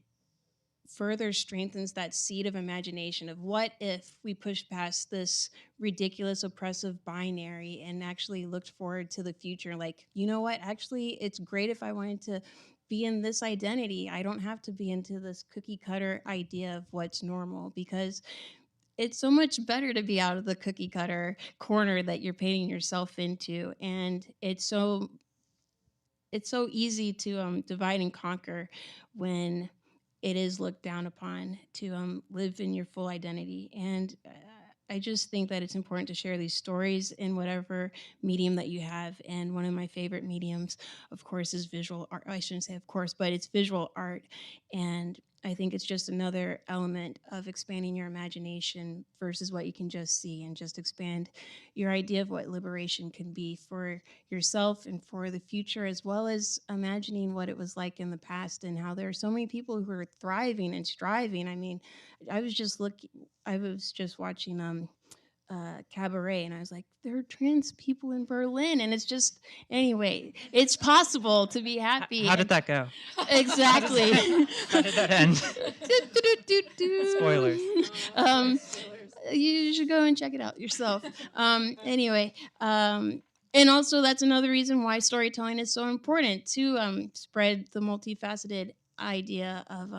further strengthens that seed of imagination of what if we pushed past this ridiculous oppressive binary and actually looked forward to the future, like, you know what, actually it's great if I wanted to be in this identity. I don't have to be into this cookie cutter idea of what's normal, because it's so much better to be out of the cookie cutter corner that you're painting yourself into. And it's so easy to divide and conquer when it is looked down upon to live in your full identity. And I just think that it's important to share these stories in whatever medium that you have. And one of my favorite mediums, of course, is visual art. I shouldn't say of course, but it's visual art. And I think it's just another element of expanding your imagination versus what you can just see, and just expand your idea of what liberation can be for yourself and for the future, as well as imagining what it was like in the past and how there are so many people who are thriving and striving. I mean, I was just watching Cabaret, and I was like, there are trans people in Berlin, and it's just, anyway, it's possible to be happy. How did that go? Exactly. How did that end? Spoilers. You should go and check it out yourself. Anyway, and also that's another reason why storytelling is so important, to spread the multifaceted idea of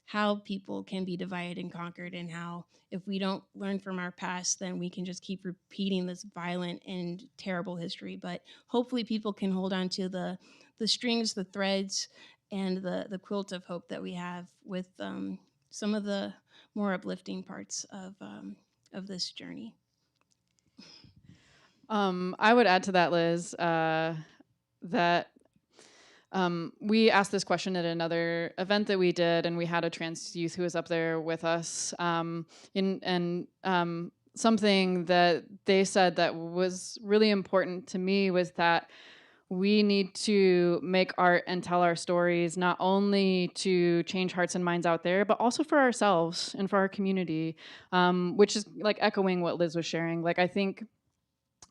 how people can be divided and conquered, and how if we don't learn from our past, then we can just keep repeating this violent and terrible history. But hopefully people can hold on to the strings, the threads, and the quilt of hope that we have with some of the more uplifting parts of this journey. I would add to that, Liz, that we asked this question at another event that we did, and we had a trans youth who was up there with us. Something that they said that was really important to me was that we need to make art and tell our stories, not only to change hearts and minds out there, but also for ourselves and for our community, which is like echoing what Liz was sharing. Like, I think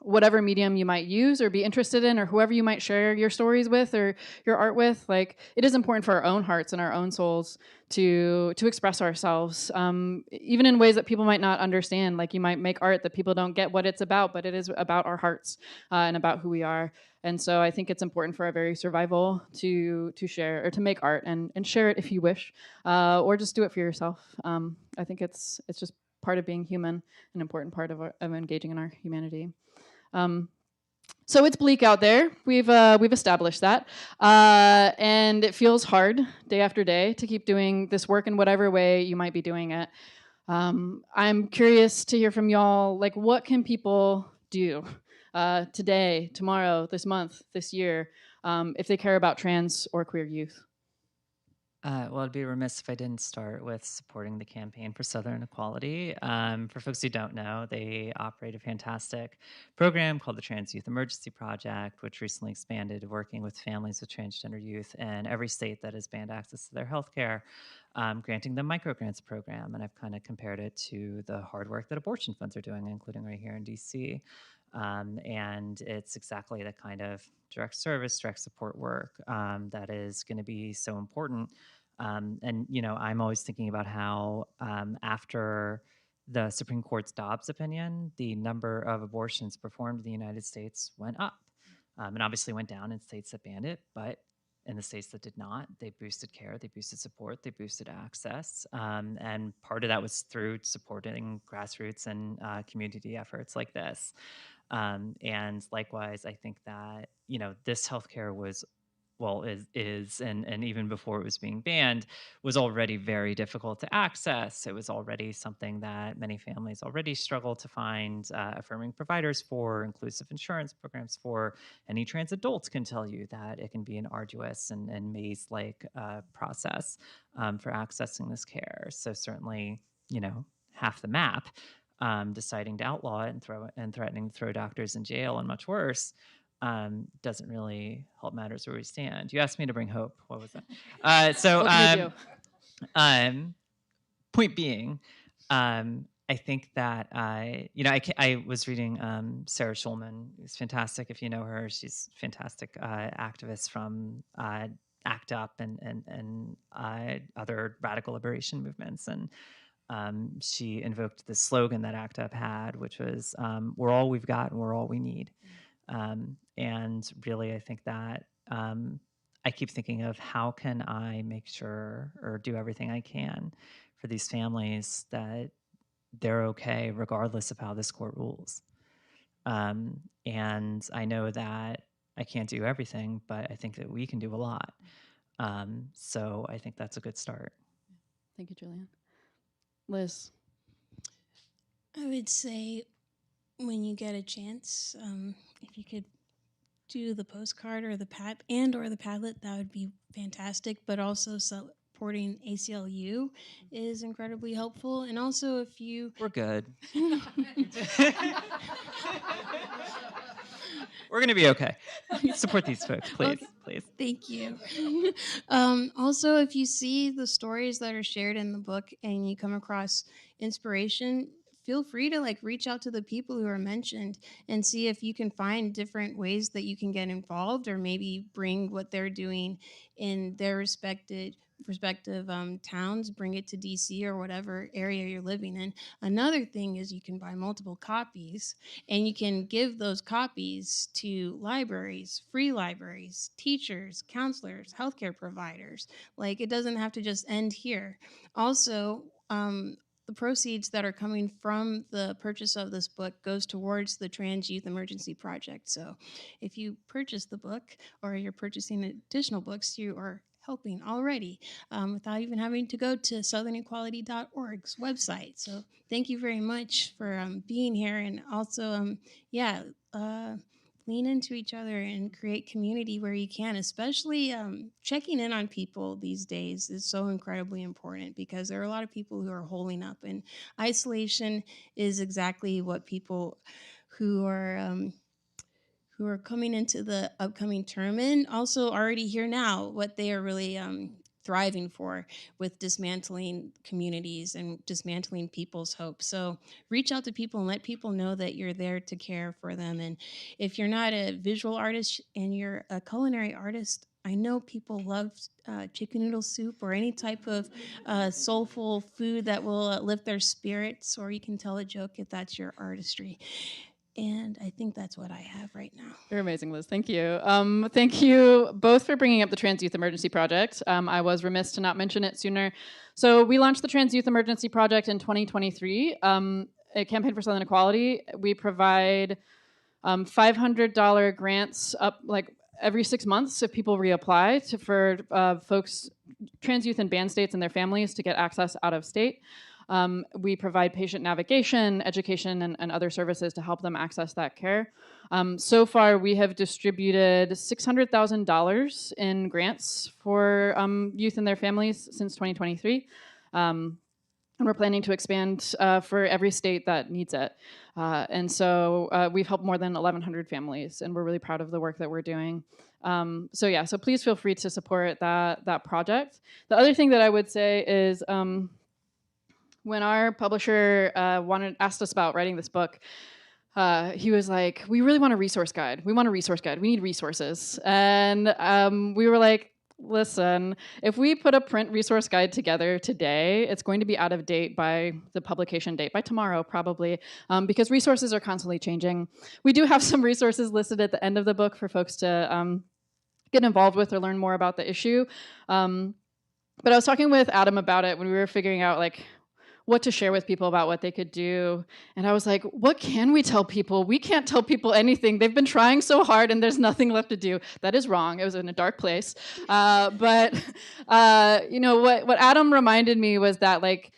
whatever medium you might use or be interested in, or whoever you might share your stories with or your art with, like, it is important for our own hearts and our own souls to express ourselves, even in ways that people might not understand. Like, you might make art that people don't get what it's about, but it is about our hearts and about who we are. And so I think it's important for our very survival to share or to make art and share it if you wish, or just do it for yourself. I think it's just part of being human, an important part of engaging in our humanity. So it's bleak out there. We've established that, and it feels hard day after day to keep doing this work in whatever way you might be doing it. I'm curious to hear from y'all. Like, what can people do today, tomorrow, this month, this year, if they care about trans or queer youth? Well, I'd be remiss if I didn't start with supporting the Campaign for Southern Equality. For folks who don't know, they operate a fantastic program called the Trans Youth Emergency Project, which recently expanded, working with families with transgender youth in every state that has banned access to their health care, granting them microgrants program. And I've kind of compared it to the hard work that abortion funds are doing, including right here in DC. And it's exactly the kind of direct service, direct support work that is going to be so important. And, you know, I'm always thinking about how after the Supreme Court's Dobbs opinion, the number of abortions performed in the United States went up, and obviously went down in states that banned it. But in the states that did not, they boosted care, they boosted support, they boosted access. And part of that was through supporting grassroots and community efforts like this. And likewise, I think that, you know, this healthcare was, well, is and even before it was being banned, was already very difficult to access. It was already something that many families already struggle to find affirming providers for, inclusive insurance programs for. Any trans adults can tell you that it can be an arduous and maze-like process for accessing this care. So certainly, you know, half the map, deciding to outlaw it and threatening to throw doctors in jail and much worse, doesn't really help matters where we stand. You asked me to bring hope. What was that? What can you do? Point being, I think that you know, I was reading Sarah Schulman, who's fantastic. If you know her, she's a fantastic activist from ACT UP and other radical liberation movements. And she invoked the slogan that ACT UP had, which was, "We're all we've got, and we're all we need." And really, I think that I keep thinking of how can I make sure or do everything I can for these families that they're okay regardless of how this court rules. And I know that I can't do everything, but I think that we can do a lot. So I think that's a good start. Thank you, Julian. Liz. I would say when you get a chance, if you could do the postcard or the Padlet, that would be fantastic. But also supporting ACLU is incredibly helpful. And also if you... We're good. We're going to be okay. Support these folks, please. Okay. Please. Thank you. Also, if you see the stories that are shared in the book and you come across inspiration, feel free to like reach out to the people who are mentioned and see if you can find different ways that you can get involved, or maybe bring what they're doing in their respective towns, bring it to DC or whatever area you're living in. Another thing is you can buy multiple copies, and you can give those copies to libraries, free libraries, teachers, counselors, healthcare providers. Like, it doesn't have to just end here. Also, the proceeds that are coming from the purchase of this book goes towards the Trans Youth Emergency Project. So if you purchase the book or you're purchasing additional books, you are helping already, without even having to go to southernequality.org's website. So thank you very much for being here. And also, lean into each other and create community where you can, especially checking in on people these days is so incredibly important, because there are a lot of people who are holding up, and isolation is exactly what people who are coming into the upcoming term, and also already here now, what they are really thriving for, with dismantling communities and dismantling people's hope. So reach out to people and let people know that you're there to care for them. And if you're not a visual artist and you're a culinary artist, I know people love chicken noodle soup or any type of soulful food that will lift their spirits, or you can tell a joke if that's your artistry. And I think that's what I have right now. You're amazing, Liz. Thank you. Thank you both for bringing up the Trans Youth Emergency Project. I was remiss to not mention it sooner. So we launched the Trans Youth Emergency Project in 2023, a campaign for Southern equality. We provide $500 grants up like every 6 months if people reapply for folks, trans youth in banned states and their families to get access out of state. We provide patient navigation, education, and other services to help them access that care. So far, we have distributed $600,000 in grants for youth and their families since 2023. And we're planning to expand for every state that needs it. And so we've helped more than 1,100 families, and we're really proud of the work that we're doing. So please feel free to support that project. The other thing that I would say is when our publisher asked us about writing this book, he was like, we really want a resource guide. We want a resource guide. We need resources. And we were like, listen, if we put a print resource guide together today, it's going to be out of date by the publication date, by tomorrow probably, because resources are constantly changing. We do have some resources listed at the end of the book for folks to get involved with or learn more about the issue. But I was talking with Adam about it when we were figuring out like what to share with people about what they could do. And I was like, what can we tell people? We can't tell people anything. They've been trying so hard and there's nothing left to do. That is wrong. It was in a dark place. But what Adam reminded me was that like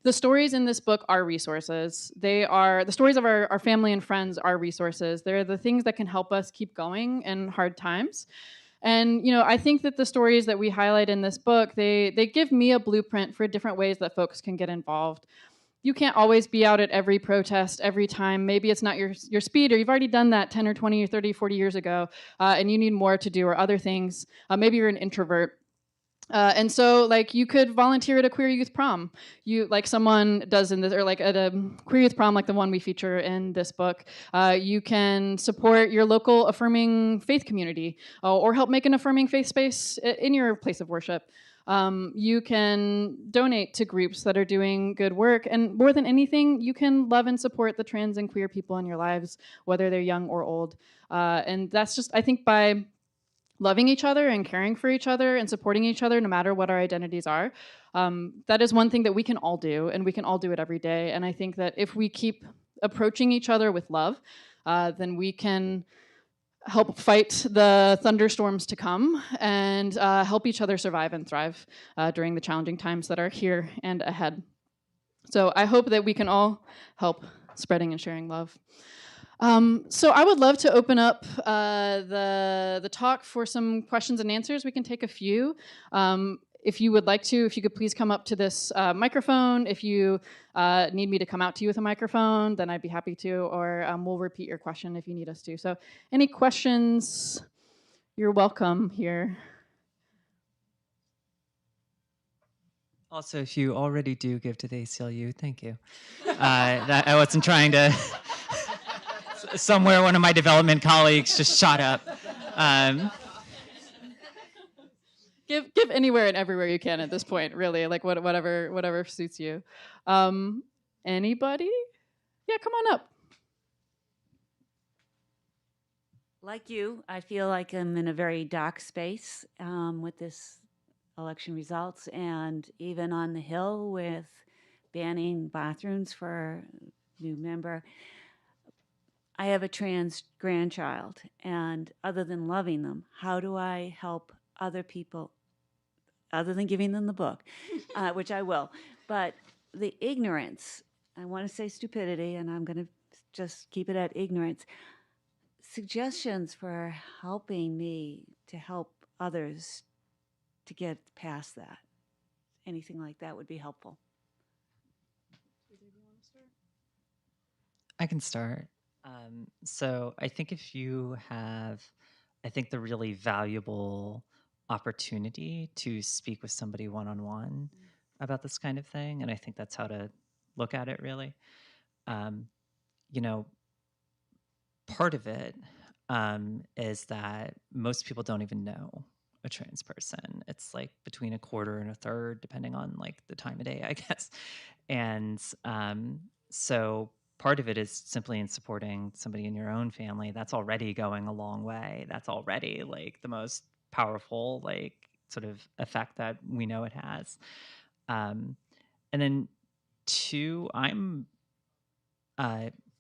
the stories in this book are resources. They are the stories of our family and friends are resources. They're the things that can help us keep going in hard times. And I think that the stories that we highlight in this book, they give me a blueprint for different ways that folks can get involved. You can't always be out at every protest every time. Maybe it's not your speed, or you've already done that 10 or 20 or 30, 40 years ago, and you need more to do or other things. Maybe you're an introvert. And so like you could volunteer at a queer youth prom, like someone does in this, or like at a queer youth prom like the one we feature in this book. You can support your local affirming faith community, or help make an affirming faith space in your place of worship. You can donate to groups that are doing good work, and more than anything, you can love and support the trans and queer people in your lives, whether they're young or old. And that's just, I think, by loving each other and caring for each other and supporting each other no matter what our identities are. That is one thing that we can all do, and we can all do it every day. And I think that if we keep approaching each other with love, then we can help fight the thunderstorms to come and help each other survive and thrive during the challenging times that are here and ahead. So I hope that we can all help spreading and sharing love. So I would love to open up the talk for some questions and answers. We can take a few. If you would like to, if you could please come up to this microphone. If you need me to come out to you with a microphone, then I'd be happy to, or we'll repeat your question if you need us to. So any questions, you're welcome here. Also, if you already do give to the ACLU, thank you. I wasn't trying to... Somewhere one of my development colleagues just shot up. Give anywhere and everywhere you can at this point, really, like whatever suits you. Anybody? Yeah, come on up. Like you, I feel like I'm in a very dark space with this election results, and even on the Hill with banning bathrooms for new member. I have a trans grandchild, and other than loving them, how do I help other people, other than giving them the book, which I will, but the ignorance, I want to say stupidity, and I'm going to just keep it at ignorance, suggestions for helping me to help others to get past that. Anything like that would be helpful. I can start. So I think if you have, I think the really valuable opportunity to speak with somebody one-on-one about this kind of thing. And I think that's how to look at it, really. You know, part of it is that most people don't even know a trans person. It's like between a quarter and a third, depending on like the time of day, I guess. And so part of it is simply in supporting somebody in your own family. That's already going a long way. That's already like the most powerful, like sort of effect that we know it has. And then two, I'm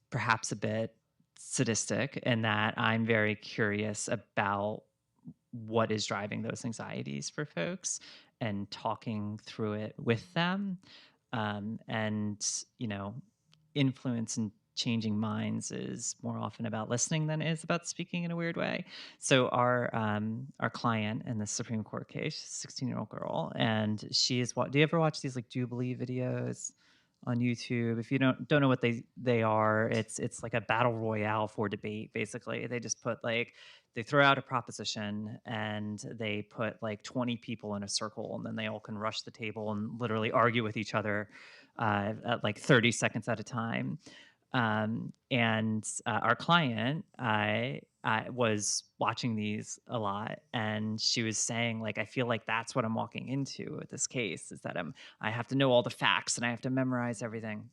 perhaps a bit sadistic in that I'm very curious about what is driving those anxieties for folks and talking through it with them. And, you know, influence and changing minds is more often about listening than it is about speaking in a weird way. So our client in the Supreme Court case, 16-year-old girl, and she is what? Do you ever watch these like Jubilee videos on YouTube? If you don't know what they are, it's like a battle royale for debate. Basically, they just put like they throw out a proposition and they put like 20 people in a circle, and then they all can rush the table and literally argue with each other at like 30 seconds at a time. And our client I was watching these a lot, and she was saying like, I feel like that's what I'm walking into with this case, is that I have to know all the facts and I have to memorize everything.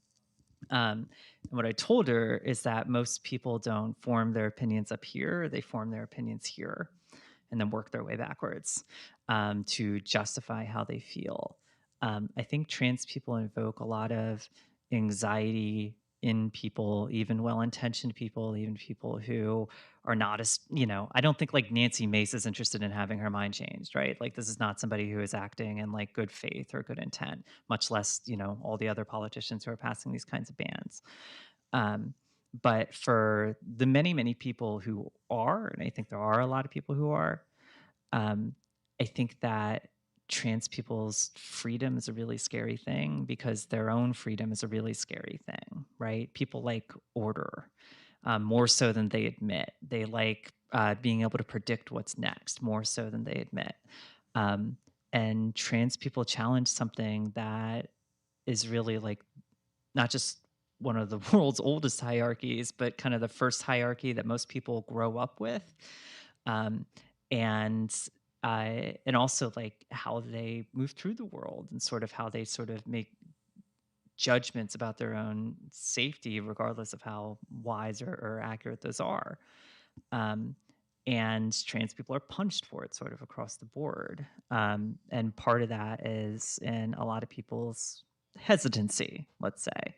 And what I told her is that most people don't form their opinions up here; they form their opinions here, and then work their way backwards to justify how they feel. I think trans people invoke a lot of anxiety in people, even well-intentioned people, even people who are not as, I don't think like Nancy Mace is interested in having her mind changed, right? Like this is not somebody who is acting in like good faith or good intent, much less, all the other politicians who are passing these kinds of bans. But for the many, many people who are, and I think there are a lot of people who are, I think that trans people's freedom is a really scary thing because their own freedom is a really scary thing, right? People like order more so than they admit. They like being able to predict what's next more so than they admit. And trans people challenge something that is really like not just one of the world's oldest hierarchies, but kind of the first hierarchy that most people grow up with. Um, and and also like how they move through the world and sort of how they sort of make judgments about their own safety, regardless of how wise or accurate those are. Um, and trans people are punished for it sort of across the board. And part of that is in a lot of people's hesitancy, let's say,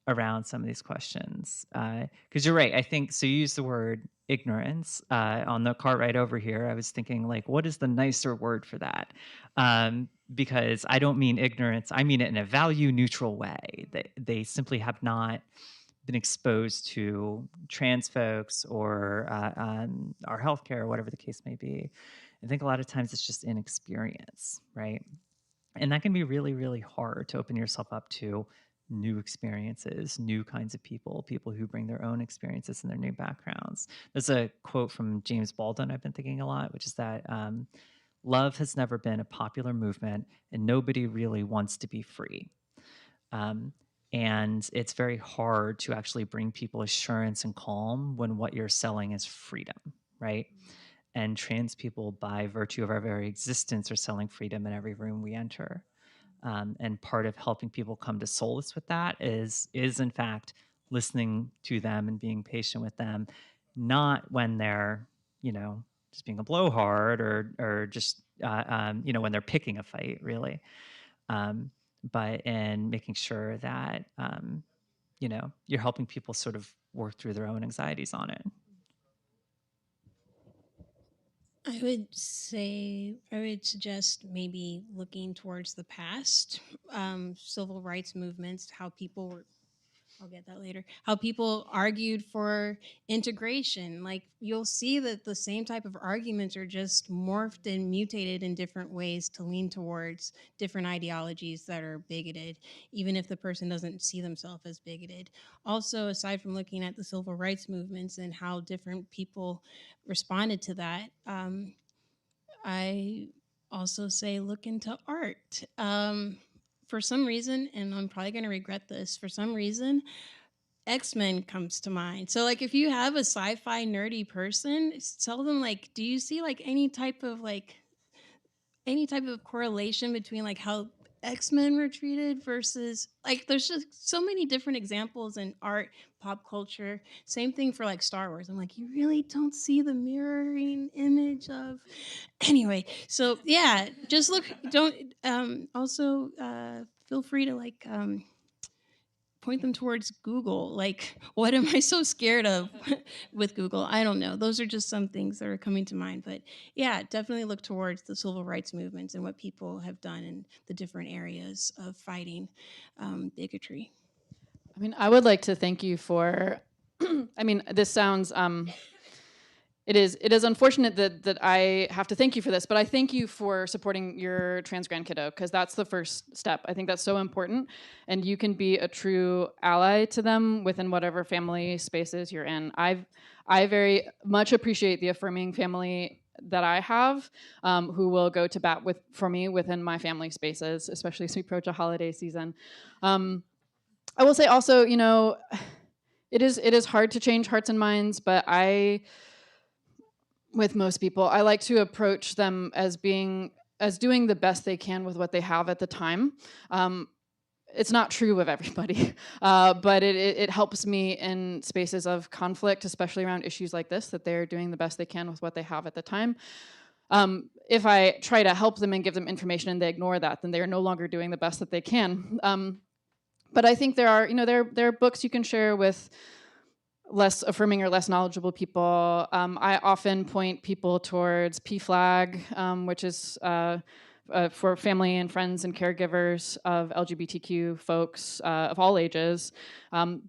around some of these questions. Because you're right. I think so. You use the word ignorance on the cart right over here. I was thinking, like, what is the nicer word for that? Because I don't mean ignorance. I mean it in a value neutral way. They simply have not been exposed to trans folks or our healthcare or whatever the case may be. I think a lot of times it's just inexperience, right? And that can be really, really hard to open yourself up to new experiences, new kinds of people who bring their own experiences and their new backgrounds. There's a quote from James Baldwin I've been thinking a lot, which is that love has never been a popular movement and nobody really wants to be free. And it's very hard to actually bring people assurance and calm when what you're selling is freedom, right? And trans people, by virtue of our very existence, are selling freedom in every room we enter. And part of helping people come to solace with that is in fact listening to them and being patient with them, not when they're just being a blowhard or just when they're picking a fight, really, but in making sure that you're helping people sort of work through their own anxieties on it. I would suggest maybe looking towards the past, civil rights movements, how people were, I'll get that later, how people argued for integration. Like you'll see that the same type of arguments are just morphed and mutated in different ways to lean towards different ideologies that are bigoted, even if the person doesn't see themselves as bigoted. Also, aside from looking at the civil rights movements and how different people responded to that, I also say look into art. For some reason, and I'm probably going to regret this, for some reason, X-Men comes to mind. So like if you have a sci-fi nerdy person, tell them like, do you see like any type of correlation between like how X-Men were treated versus like there's just so many different examples in art, pop culture. Same thing for like Star Wars. I'm like, you really don't see the mirroring image of anyway. So yeah, just look, don't also feel free to like point them towards Google. Like, what am I so scared of with Google? I don't know. Those are just some things that are coming to mind. But yeah, definitely look towards the civil rights movements and what people have done in the different areas of fighting bigotry. I mean, I would like to thank you for, I mean, this sounds, it is unfortunate that I have to thank you for this, but I thank you for supporting your trans grand kiddo, because that's the first step. I think that's so important, and you can be a true ally to them within whatever family spaces you're in. I very much appreciate the affirming family that I have, who will go to bat for me within my family spaces, especially as we approach a holiday season. I will say also, you know, it is hard to change hearts and minds, but with most people, I like to approach them as doing the best they can with what they have at the time. It's not true of everybody, but it helps me in spaces of conflict, especially around issues like this, that they're doing the best they can with what they have at the time. If I try to help them and give them information and they ignore that, then they are no longer doing the best that they can. But I think there are books you can share with less affirming or less knowledgeable people. I often point people towards PFLAG, which is for family and friends and caregivers of LGBTQ folks of all ages.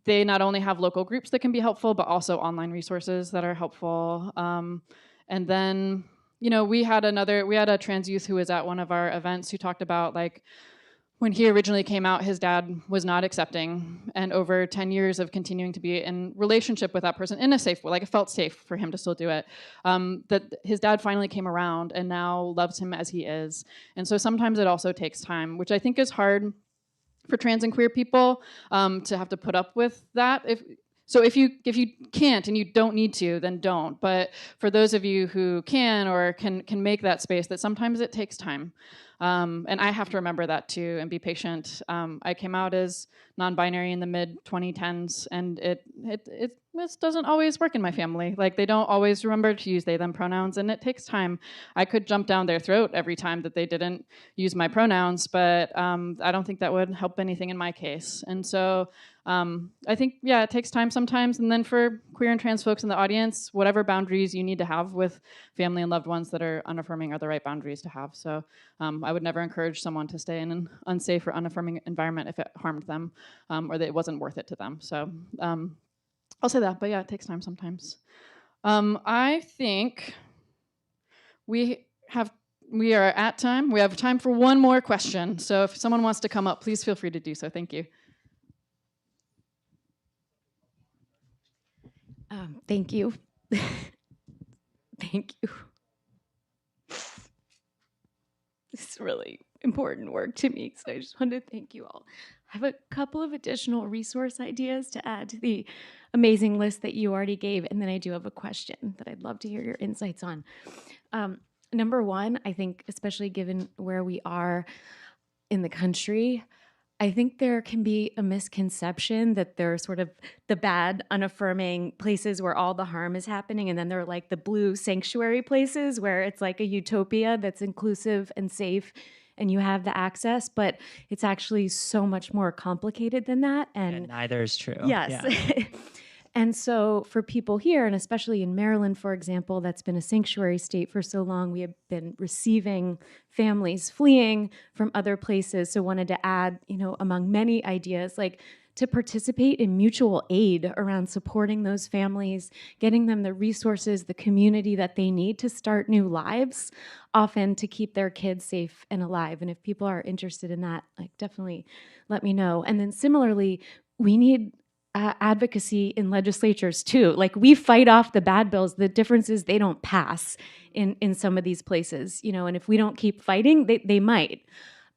They not only have local groups that can be helpful, but also online resources that are helpful. And then, you know, we had a trans youth who was at one of our events who talked about, like, when he originally came out, his dad was not accepting, and over 10 years of continuing to be in relationship with that person in a safe way, like it felt safe for him to still do it, that his dad finally came around and now loves him as he is. And so sometimes it also takes time, which I think is hard for trans and queer people, to have to put up with that. If you can't and you don't need to, then don't. But for those of you who can or can make that space, that sometimes it takes time. And I have to remember that too and be patient. I came out as non-binary in the mid-2010s, and it doesn't always work in my family. Like, they don't always remember to use they, them pronouns, and it takes time. I could jump down their throat every time that they didn't use my pronouns, but I don't think that would help anything in my case. And so I think, yeah, it takes time sometimes. And then for queer and trans folks in the audience, whatever boundaries you need to have with family and loved ones that are unaffirming are the right boundaries to have. So I would never encourage someone to stay in an unsafe or unaffirming environment if it harmed them, or that it wasn't worth it to them. So I'll say that, but yeah, it takes time sometimes. I think we are at time. We have time for one more question. So if someone wants to come up, please feel free to do so. Thank you. Thank you. Thank you. This is really important work to me, so I just wanted to thank you all. I have a couple of additional resource ideas to add to the amazing list that you already gave, and then I do have a question that I'd love to hear your insights on. Number one, I think, especially given where we are in the country, I think there can be a misconception that there are sort of the bad, unaffirming places where all the harm is happening, and then there are like the blue sanctuary places where it's like a utopia that's inclusive and safe and you have the access, but it's actually so much more complicated than that. And neither is true. Yes. Yeah. And so for people here, and especially in Maryland, for example, that's been a sanctuary state for so long, we have been receiving families fleeing from other places. So wanted to add, among many ideas, like to participate in mutual aid around supporting those families, getting them the resources, the community that they need to start new lives, often to keep their kids safe and alive. And if people are interested in that, like, definitely let me know. And then similarly, we need advocacy in legislatures too. Like, we fight off the bad bills. The difference is they don't pass in some of these places, and if we don't keep fighting, they might.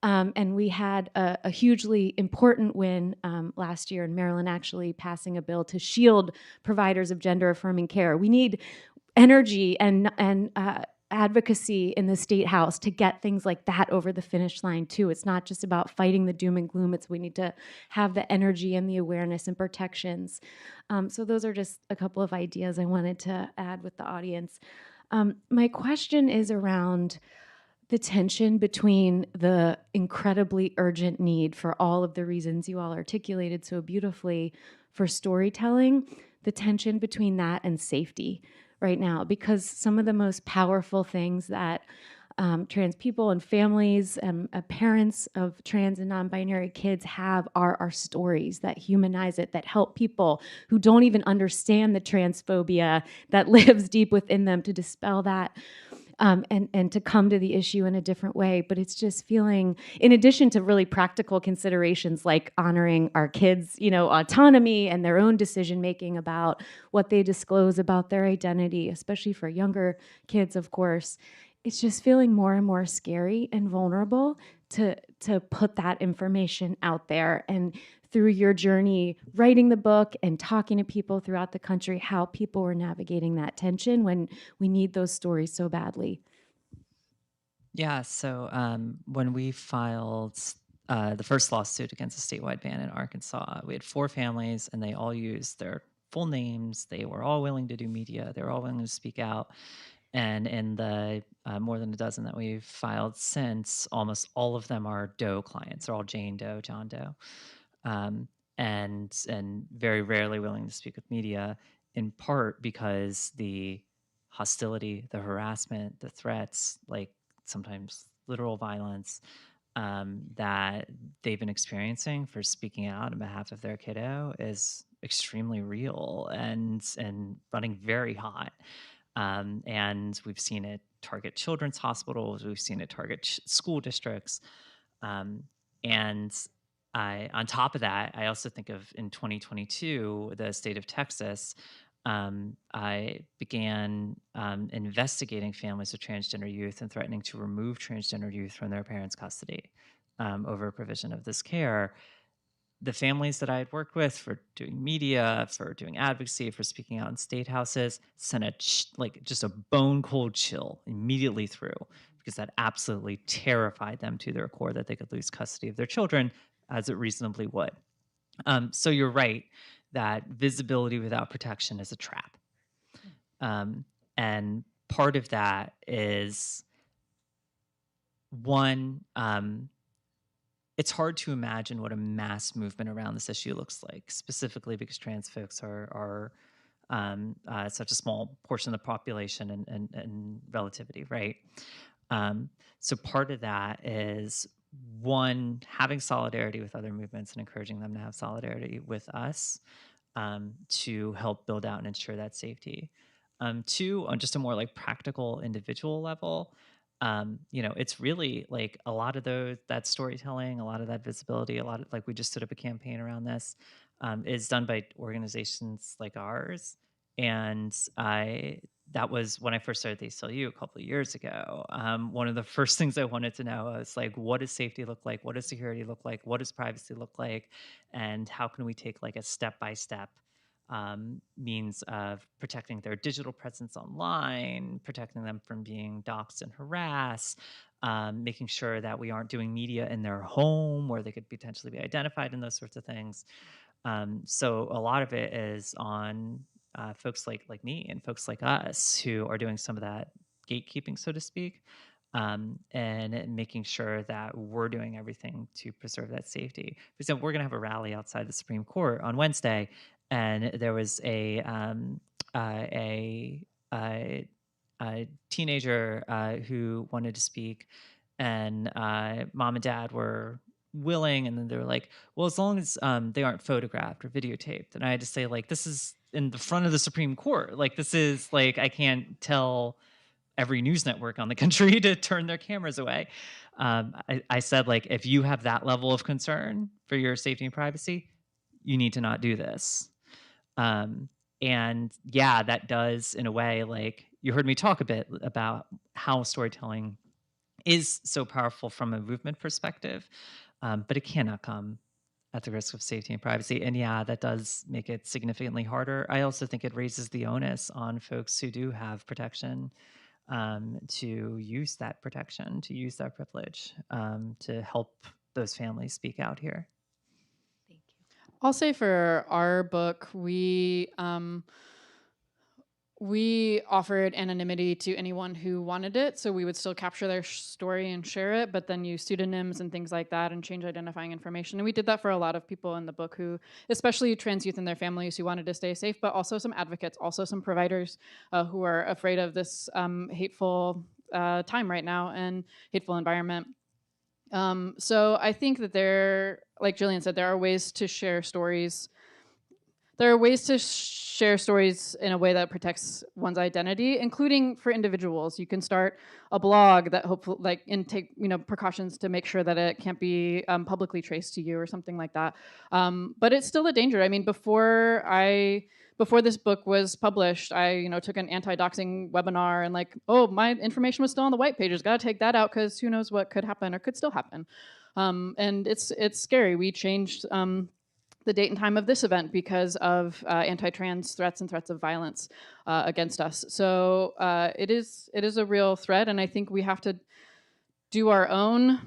And we had a hugely important win last year in Maryland, actually passing a bill to shield providers of gender-affirming care. We need energy and advocacy in the state house to get things like that over the finish line too. It's not just about fighting the doom and gloom. We need to have the energy and the awareness and protections. So those are just a couple of ideas I wanted to add with the audience. My question is around the tension between the incredibly urgent need, for all of the reasons you all articulated so beautifully, for storytelling, the tension between that and safety right now, because some of the most powerful things that trans people and families and parents of trans and non-binary kids have are our stories that humanize it, that help people who don't even understand the transphobia that lives deep within them to dispel that. And to come to the issue in a different way. But it's just feeling, in addition to really practical considerations like honoring our kids, autonomy and their own decision-making about what they disclose about their identity, especially for younger kids, of course, it's just feeling more and more scary and vulnerable to put that information out there. And through your journey writing the book and talking to people throughout the country, how people were navigating that tension when we need those stories so badly. Yeah, so when we filed the first lawsuit against a statewide ban in Arkansas, we had 4 families and they all used their full names. They were all willing to do media. They were all willing to speak out. And in the more than a dozen that we've filed since, almost all of them are Doe clients. They're all Jane Doe, John Doe. And very rarely willing to speak with media, in part because the hostility, the harassment, the threats, like sometimes literal violence that they've been experiencing for speaking out on behalf of their kiddo is extremely real and running very hot. And we've seen it target children's hospitals. We've seen it target school districts. And on top of that, I also think of in 2022, the state of Texas, I began investigating families of transgender youth and threatening to remove transgender youth from their parents' custody over provision of this care. The families that I had worked with for doing media, for doing advocacy, for speaking out in state houses, sent just a bone cold chill immediately through, because that absolutely terrified them to their core that they could lose custody of their children, as it reasonably would. So you're right that visibility without protection is a trap. And part of that is, one, it's hard to imagine what a mass movement around this issue looks like, specifically because trans folks are such a small portion of the population and relativity, right? So part of that is, one, having solidarity with other movements and encouraging them to have solidarity with us to help build out and ensure that safety. 2, on just a more like practical individual level, it's really like a lot of that storytelling, a lot of that visibility, a lot of, like, we just stood up a campaign around this, is done by organizations like ours. And that was when I first started the ACLU a couple of years ago. One of the first things I wanted to know was, like, what does safety look like? What does security look like? What does privacy look like? And how can we take like a step-by-step means of protecting their digital presence online, protecting them from being doxxed and harassed, making sure that we aren't doing media in their home where they could potentially be identified, and those sorts of things. So a lot of it is on folks like me and folks like us who are doing some of that gatekeeping, so to speak, and making sure that we're doing everything to preserve that safety. For example, we're going to have a rally outside the Supreme Court on Wednesday, and there was a teenager who wanted to speak, and mom and dad were willing, and then they were like, well, as long as they aren't photographed or videotaped. And I had to say, like, this is in the front of the Supreme Court. Like, this is like, I can't tell every news network on the country to turn their cameras away. I said, like, if you have that level of concern for your safety and privacy, you need to not do this. And yeah, that does, in a way, like, you heard me talk a bit about how storytelling is so powerful from a movement perspective, but it cannot come at the risk of safety and privacy. And yeah, that does make it significantly harder. I also think it raises the onus on folks who do have protection to use that protection, to use that privilege, to help those families speak out here. Thank you. I'll say for our book, we offered anonymity to anyone who wanted it, so we would still capture their story and share it, but then use pseudonyms and things like that and change identifying information. And we did that for a lot of people in the book who, especially trans youth and their families who wanted to stay safe, but also some advocates, also some providers who are afraid of this hateful time right now and hateful environment. So I think that there, like Gillian said, there are ways to share stories. There are ways to share stories in a way that protects one's identity, including for individuals. You can start a blog that hopefully, and take precautions to make sure that it can't be publicly traced to you or something like that. But it's still a danger. I mean, before this book was published, I took an anti-doxing webinar and my information was still on the white pages. Got to take that out because who knows what could happen or could still happen. And it's scary. We changed the date and time of this event because of anti-trans threats and threats of violence against us. So it is a real threat, and I think we have to do our own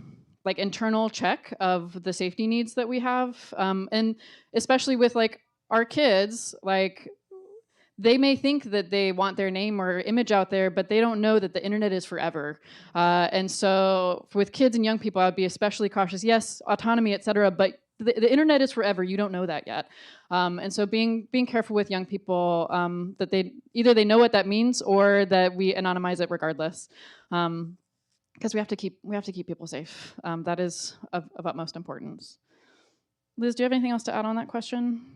internal check of the safety needs that we have, and especially with our kids, they may think that they want their name or image out there, but they don't know that the internet is forever. And so with kids and young people, I'd be especially cautious. Yes, autonomy, et cetera, but the internet is forever. You don't know that yet. And so being careful with young people that they either know what that means or that we anonymize it regardless. Because we have to keep people safe. That is of utmost importance. Liz, do you have anything else to add on that question?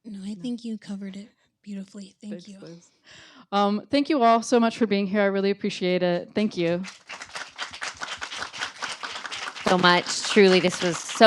No, I think you covered it beautifully. Thank you. Liz. Thank you all so much for being here. I really appreciate it. Thank you So much. Truly, this was so